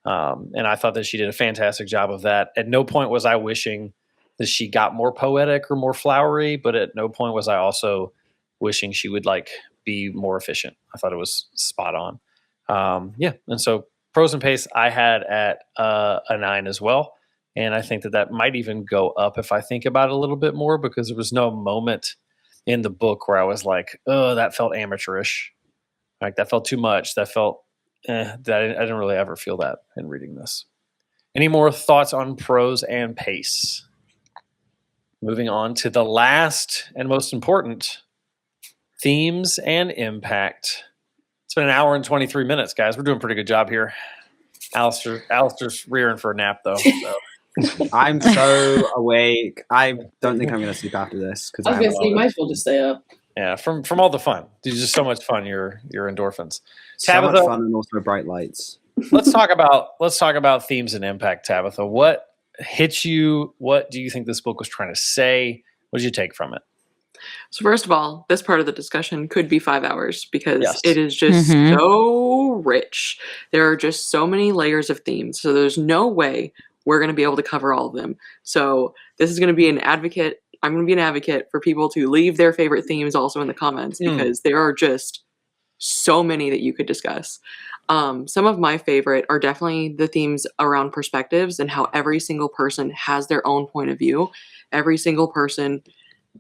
And I thought that she did a fantastic job of that. At no point was I wishing that she got more poetic or more flowery, but at no point was I also wishing she would like be more efficient. I thought it was spot on. And so prose and pace I had at a 9 as well. And I think that might even go up if I think about it a little bit more, because there was no moment in the book where I was like, oh, that felt amateurish. Like that felt too much. That felt, I didn't really ever feel that in reading this. Any more thoughts on prose and pace? Moving on to the last and most important, themes and impact. It's been an hour and 23 minutes, guys. We're doing a pretty good job here. Alistair's rearing for a nap, though. So. I'm so awake. I don't think I'm going to sleep after this. I was going to say, you might as well just stay up. Yeah, from all the fun. It's just so much fun, your endorphins. So much fun and also bright lights. Let's talk about themes and impact, Tabitha. What hits you? What do you think this book was trying to say? What did you take from it? So first of all, this part of the discussion could be 5 hours because Yes. it is just so rich. There are just so many layers of themes. So there's no way we're going to be able to cover all of them. So this is going to be an advocate. I'm going to be an advocate for people to leave their favorite themes also in the comments, because there are just so many that you could discuss. Some of my favorite are definitely the themes around perspectives and how every single person has their own point of view. Every single person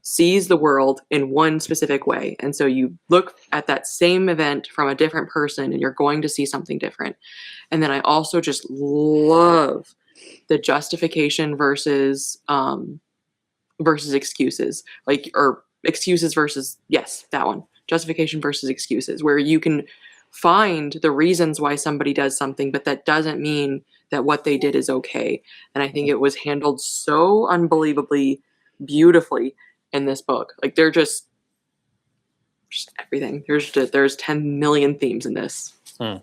sees the world in one specific way. And so you look at that same event from a different person and you're going to see something different. And then I also just love the justification versus excuses, or excuses versus, yes, that one, justification versus excuses, where you can find the reasons why somebody does something, but that doesn't mean that what they did is okay. And I think it was handled so unbelievably beautifully in this book. Like they're just everything. There's 10 million themes in this. Yeah.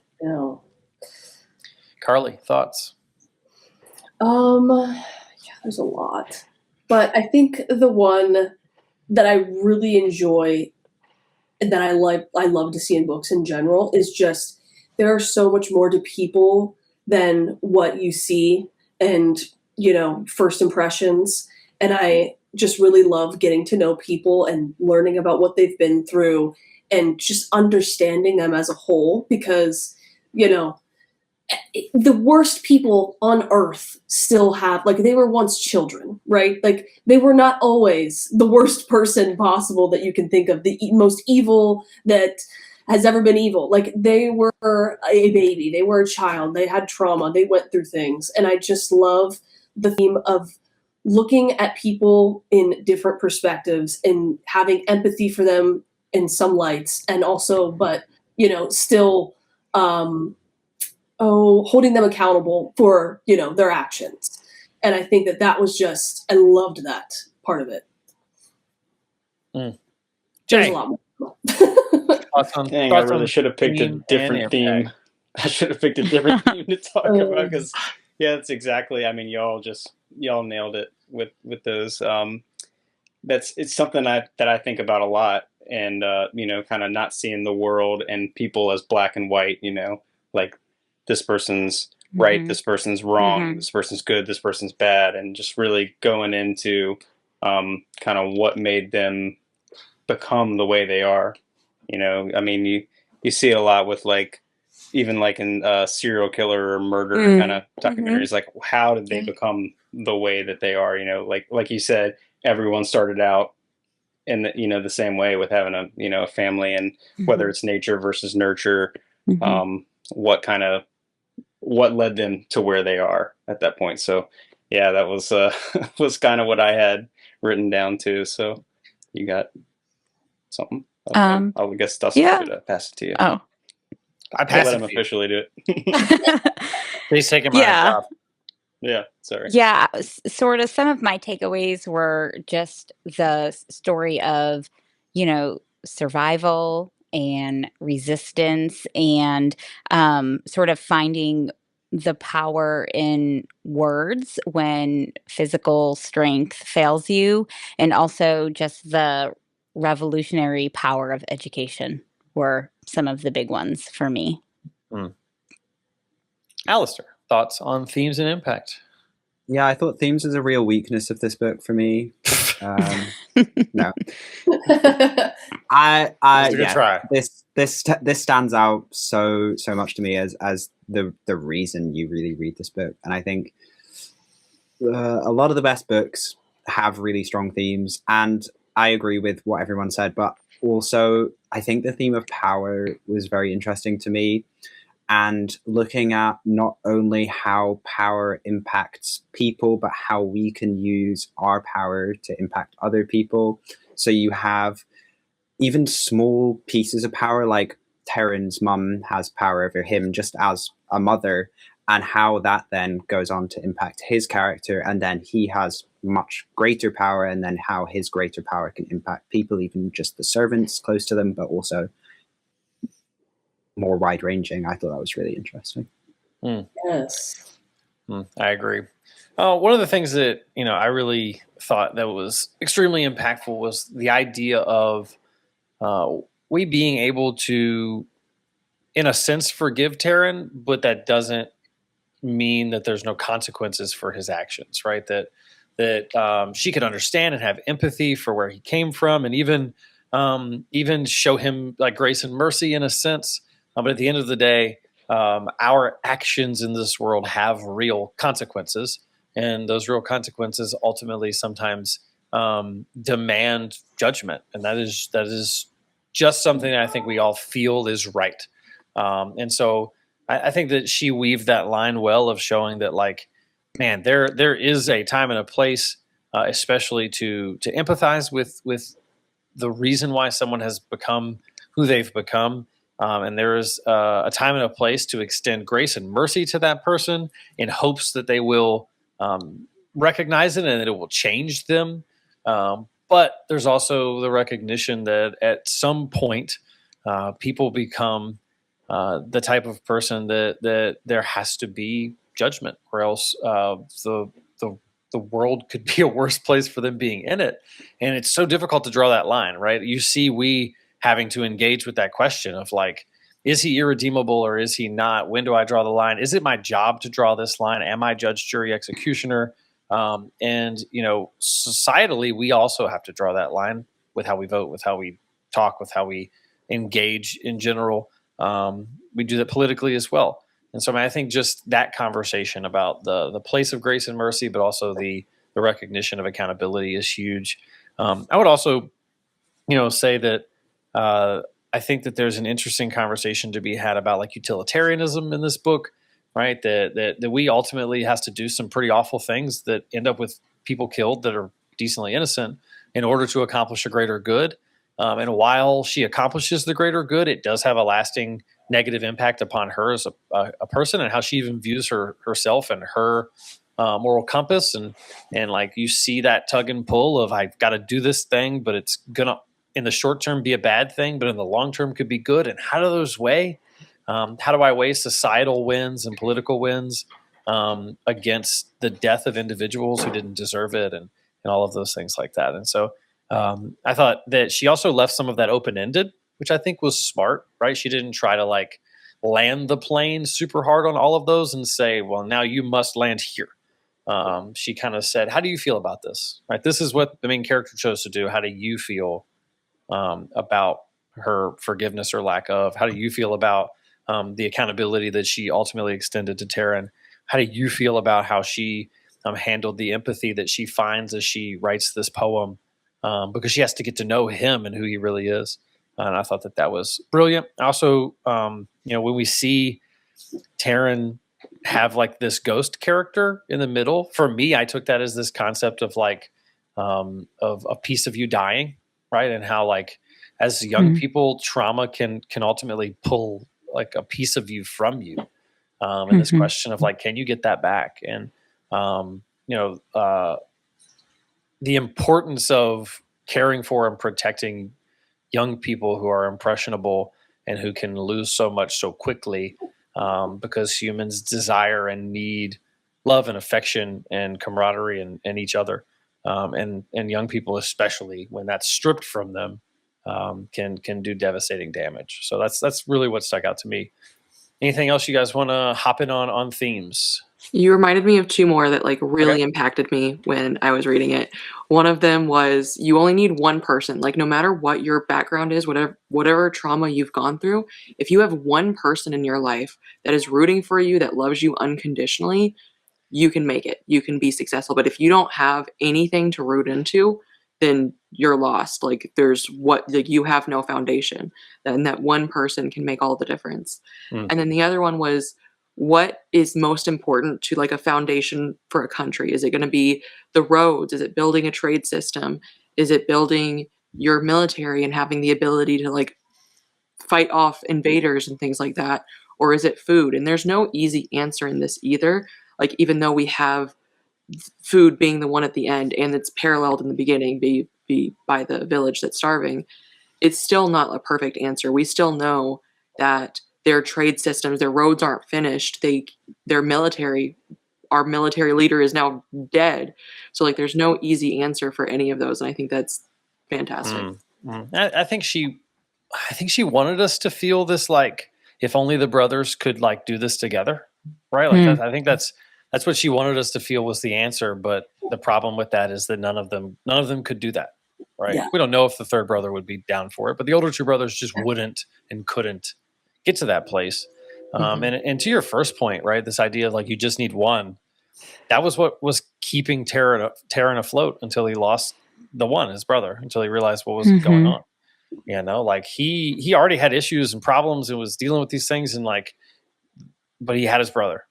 Carly, thoughts? Yeah, there's a lot. But I think the one that I really enjoy and that I love to see in books in general is just there are so much more to people than what you see and, first impressions. And I just really love getting to know people and learning about what they've been through and just understanding them as a whole because, the worst people on earth still have, like, they were once children, right? Like, they were not always the worst person possible that you can think of, the most evil that has ever been evil. Like, they were a baby, they were a child, they had trauma, they went through things. And I just love the theme of looking at people in different perspectives and having empathy for them in some lights, and also, but, still, holding them accountable for, their actions. And I think that was just, I loved that part of it. Mm. There's Jay, a lot more. Dang, I really should have picked a different theme. I should have picked a different theme to talk about because, yeah, that's exactly. I mean, y'all nailed it with those. It's something that I think about a lot, and kind of not seeing the world and people as black and white. Like this person's right, this person's wrong, this person's good, this person's bad, and just really going into kind of what made them become the way they are. I mean, you see a lot with even in serial killer or murder kind of documentaries, like how did they become the way that they are? Like you said, everyone started out in the same way with having a family, and whether it's nature versus nurture, what led them to where they are at that point. So yeah, that was was kind of what I had written down too. So you got something? Okay. I guess Dustin should pass it to you. Oh, I pass let it him to you. officially do it. He's taking my job. Yeah, sorry. Yeah, sort of. Some of my takeaways were just the story of, survival and resistance and sort of finding the power in words when physical strength fails you, and also just the revolutionary power of education were some of the big ones for me. Alistair, thoughts on themes and impact? Yeah, I thought themes was a real weakness of this book for me. No, try. This stands out so much to me as the reason you really read this book, and I think a lot of the best books have really strong themes, and I agree with what everyone said, but also I think the theme of power was very interesting to me. And looking at not only how power impacts people, but how we can use our power to impact other people. So you have even small pieces of power, like Terran's mum has power over him just as a mother, and how that then goes on to impact his character. And then he has much greater power, and then how his greater power can impact people, even just the servants close to them, but also more wide-ranging. I thought that was really interesting. Yes. I agree. One of the things that I really thought that was extremely impactful was the idea of we being able to, in a sense, forgive Terran, but that doesn't mean that there's no consequences for his actions, right? That she could understand and have empathy for where he came from, and even show him like grace and mercy in a sense. But at the end of the day, our actions in this world have real consequences, and those real consequences ultimately sometimes demand judgment, and that is just something that I think we all feel is right. And so I think that she weaved that line well of showing that, like, man, there is a time and a place, especially to empathize with the reason why someone has become who they've become. And there is a time and a place to extend grace and mercy to that person in hopes that they will recognize it and that it will change them. But there's also the recognition that at some point people become the type of person that there has to be judgment, or else the the world could be a worse place for them being in it. And it's so difficult to draw that line, right? You see, we having to engage with that question of like, is he irredeemable or is he not? When do I draw the line? Is it my job to draw this line? Am I judge, jury, executioner? And, you know, societally, we also have to draw that line with how we vote, with how we talk, with how we engage in general. We do that politically as well. And so I mean, I think just that conversation about the place of grace and mercy, but also the recognition of accountability is huge. I would also, you know, say that I think that there's an interesting conversation to be had about like utilitarianism in this book, right? That we ultimately has to do some pretty awful things that end up with people killed that are decently innocent in order to accomplish a greater good. And while she accomplishes the greater good, it does have a lasting negative impact upon her as a person and how she even views herself and her moral compass. And like you see that tug and pull of I've got to do this thing, but it's gonna in the short term be a bad thing, but in the long term could be good. And how do those weigh? How do I weigh societal wins and political wins against the death of individuals who didn't deserve it and all of those things like that? And so I thought that she also left some of that open-ended, which I think was smart, right? She didn't try to like land the plane super hard on all of those and say, well, now you must land here. She kind of said, how do you feel about this? Right? This is what the main character chose to do. How do you feel about her forgiveness or lack of? How do you feel about the accountability that she ultimately extended to Taryn? How do you feel about how she handled the empathy that she finds as she writes this poem? Because she has to get to know him and who he really is. And I thought that was brilliant. Also, you know, when we see Taryn have like this ghost character in the middle, for me, I took that as this concept of like of a piece of you dying, right? And how like as young people, trauma can ultimately pull like a piece of you from you. And this question of like, can you get that back? And you know, the importance of caring for and protecting young people who are impressionable and who can lose so much so quickly because humans desire and need love and affection and camaraderie and each other. And young people, especially when that's stripped from them, can do devastating damage. So that's really what stuck out to me. Anything else you guys want to hop in on themes? You reminded me of two more that like really impacted me when I was reading it. One of them was you only need one person. Like no matter what your background is, whatever trauma you've gone through, if you have one person in your life that is rooting for you, that loves you unconditionally, you can make it. You can be successful. But if you don't have anything to root into, then you're lost. Like you have no foundation. And that one person can make all the difference. And then the other one was what is most important to like a foundation for a country? Is it going to be the roads? Is it building a trade system? Is it building your military and having the ability to like fight off invaders and things like that? Or is it food? And there's no easy answer in this either. Like even though we have food being the one at the end and it's paralleled in the beginning be by the village that's starving, it's still not a perfect answer. We still know that their trade systems, their roads aren't finished. Our military leader is now dead. So like there's no easy answer for any of those. And I think that's fantastic. I think she wanted us to feel this like if only the brothers could like do this together, right? Like I think that's what she wanted us to feel was the answer. But the problem with that is that none of them could do that, right? Yeah. We don't know if the third brother would be down for it, but the older two brothers just wouldn't and couldn't get to that place. And to your first point, right, this idea of like you just need one, that was what was keeping Taryn afloat until he lost his brother, until he realized what was going on. You know, like he already had issues and problems and was dealing with these things and like, but he had his brother.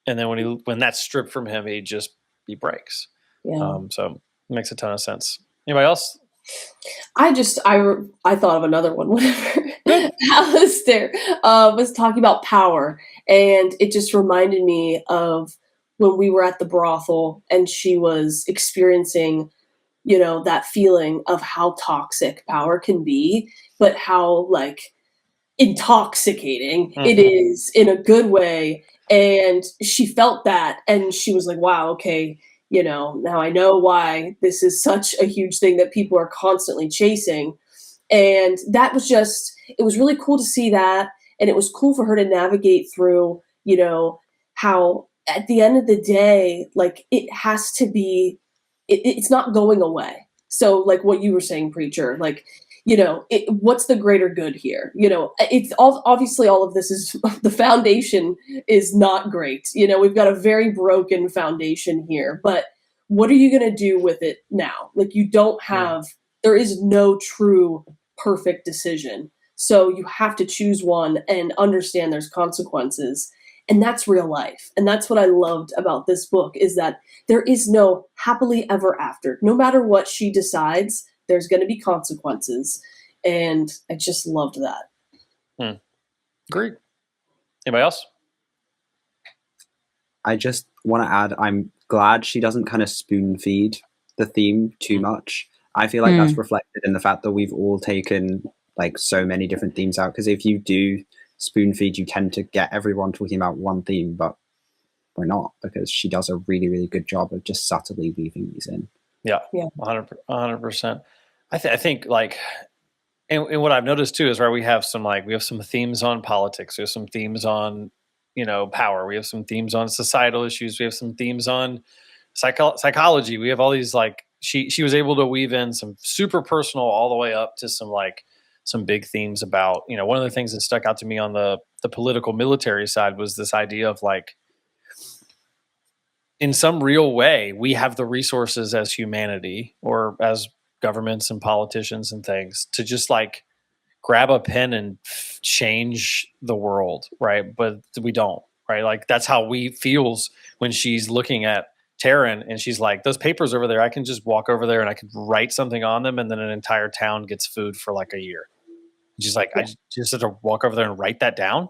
And then when that's stripped from him, he breaks. Yeah. So it makes a ton of sense. Anybody else? I thought of another one whenever Alistair was talking about power, and it just reminded me of when we were at the brothel and she was experiencing, you know, that feeling of how toxic power can be, but how like intoxicating it is in a good way. And she felt that, and she was like, wow, okay, Now I know why this is such a huge thing that people are constantly chasing. And that was it was really cool to see that. And it was cool for her to navigate through, how at the end of the day, like it has to be, it's not going away. So like what you were saying, preacher, like, what's the greater good here? It's obviously all of this is the foundation is not great. We've got a very broken foundation here, but what are you going to do with it now? Like you don't have, there is no true perfect decision. So you have to choose one and understand there's consequences. And that's real life. And that's what I loved about this book is that there is no happily ever after. No matter what she decides, there's going to be consequences. And I just loved that. Great. Anybody else? I just want to add, I'm glad she doesn't kind of spoon feed the theme too much. I feel like that's reflected in the fact that we've all taken like so many different themes out. Because if you do spoon feed, you tend to get everyone talking about one theme, but we're not, because she does a really, really good job of just subtly weaving these in. Yeah. 100%. I think like, and what I've noticed too is, right, we have some themes on politics. There's some themes on, power. We have some themes on societal issues. We have some themes on psychology. We have all these, like, she was able to weave in some super personal all the way up to some big themes about, one of the things that stuck out to me on the political military side was this idea of like, in some real way, we have the resources as humanity or as governments and politicians and things to just like grab a pen and change the world, right? But we don't, right? Like that's how we feels when she's looking at Taryn and she's like, those papers over there, I can just walk over there and I can write something on them and then an entire town gets food for like a year. She's like, I just have to walk over there and write that down.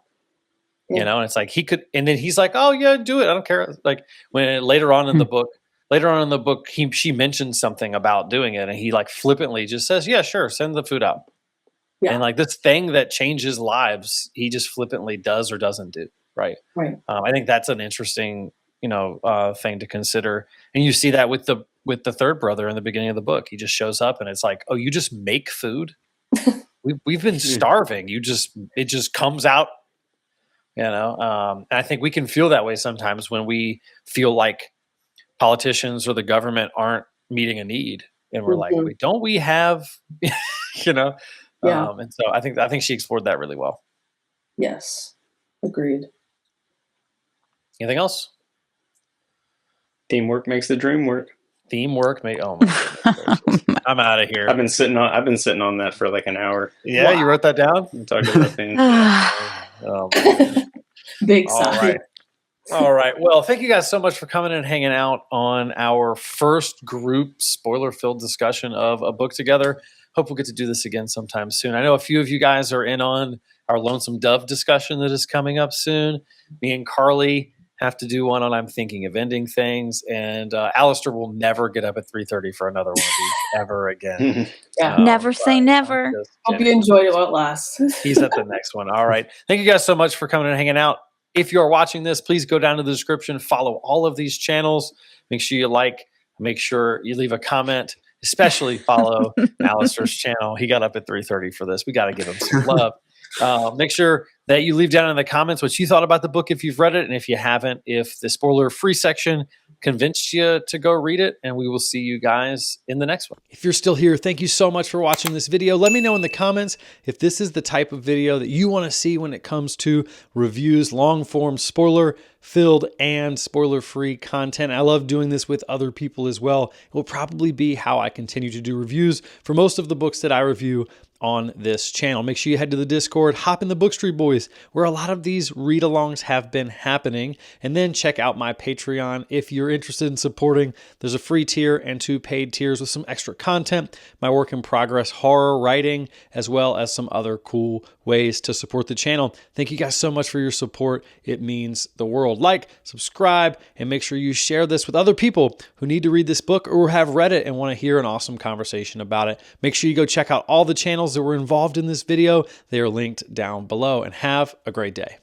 And it's like he could, and then he's like, "Oh yeah, do it. I don't care." Like when later on in the book, she mentions something about doing it, and he like flippantly just says, "Yeah, sure, send the food out." Yeah. And like this thing that changes lives, he just flippantly does or doesn't do. Right. Right. I think that's an interesting, thing to consider, and you see that with the third brother in the beginning of the book. He just shows up, and it's like, "Oh, you just make food? We've been starving. It just comes out." And I think we can feel that way sometimes when we feel like politicians or the government aren't meeting a need, and we're like, wait, don't we have, And so I think she explored that really well. Yes, agreed. Anything else? Teamwork makes the dream work. Teamwork make. Oh my goodness. I'm out of here. I've been sitting on that for like an hour. Yeah, wow. You wrote that down? I'm talking about things. Big sigh. All right. Well, thank you guys so much for coming and hanging out on our first group spoiler-filled discussion of a book together. Hope we'll get to do this again sometime soon. I know a few of you guys are in on our Lonesome Dove discussion that is coming up soon. Me and Carly have to do one on I'm Thinking of Ending Things, and Alistair will never get up at 3:30 for another one of these ever again. Never say never. Hope you enjoyed it while it lasts. He's at the next one. All right. Thank you guys so much for coming and hanging out. If you are watching this, please go down to the description, follow all of these channels. Make sure you make sure you leave a comment, especially follow Alistair's channel. He got up at 3:30 for this. We got to give him some love. Make sure that you leave down in the comments what you thought about the book if you've read it, and if you haven't, if the spoiler-free section convinced you to go read it, and we will see you guys in the next one. If you're still here, thank you so much for watching this video. Let me know in the comments if this is the type of video that you want to see when it comes to reviews, long-form, spoiler-filled, and spoiler-free content. I love doing this with other people as well. It will probably be how I continue to do reviews for most of the books that I review on this channel. Make sure you head to the Discord, hop in the Book Street Boys, where a lot of these read-alongs have been happening, and then check out my Patreon if you're interested in supporting. There's a free tier and 2 paid tiers with some extra content, my work in progress horror writing, as well as some other cool ways to support the channel. Thank you guys so much for your support. It means the world. Like, subscribe, and make sure you share this with other people who need to read this book or have read it and want to hear an awesome conversation about it. Make sure you go check out all the channels that were involved in this video. They are linked down below, and have a great day.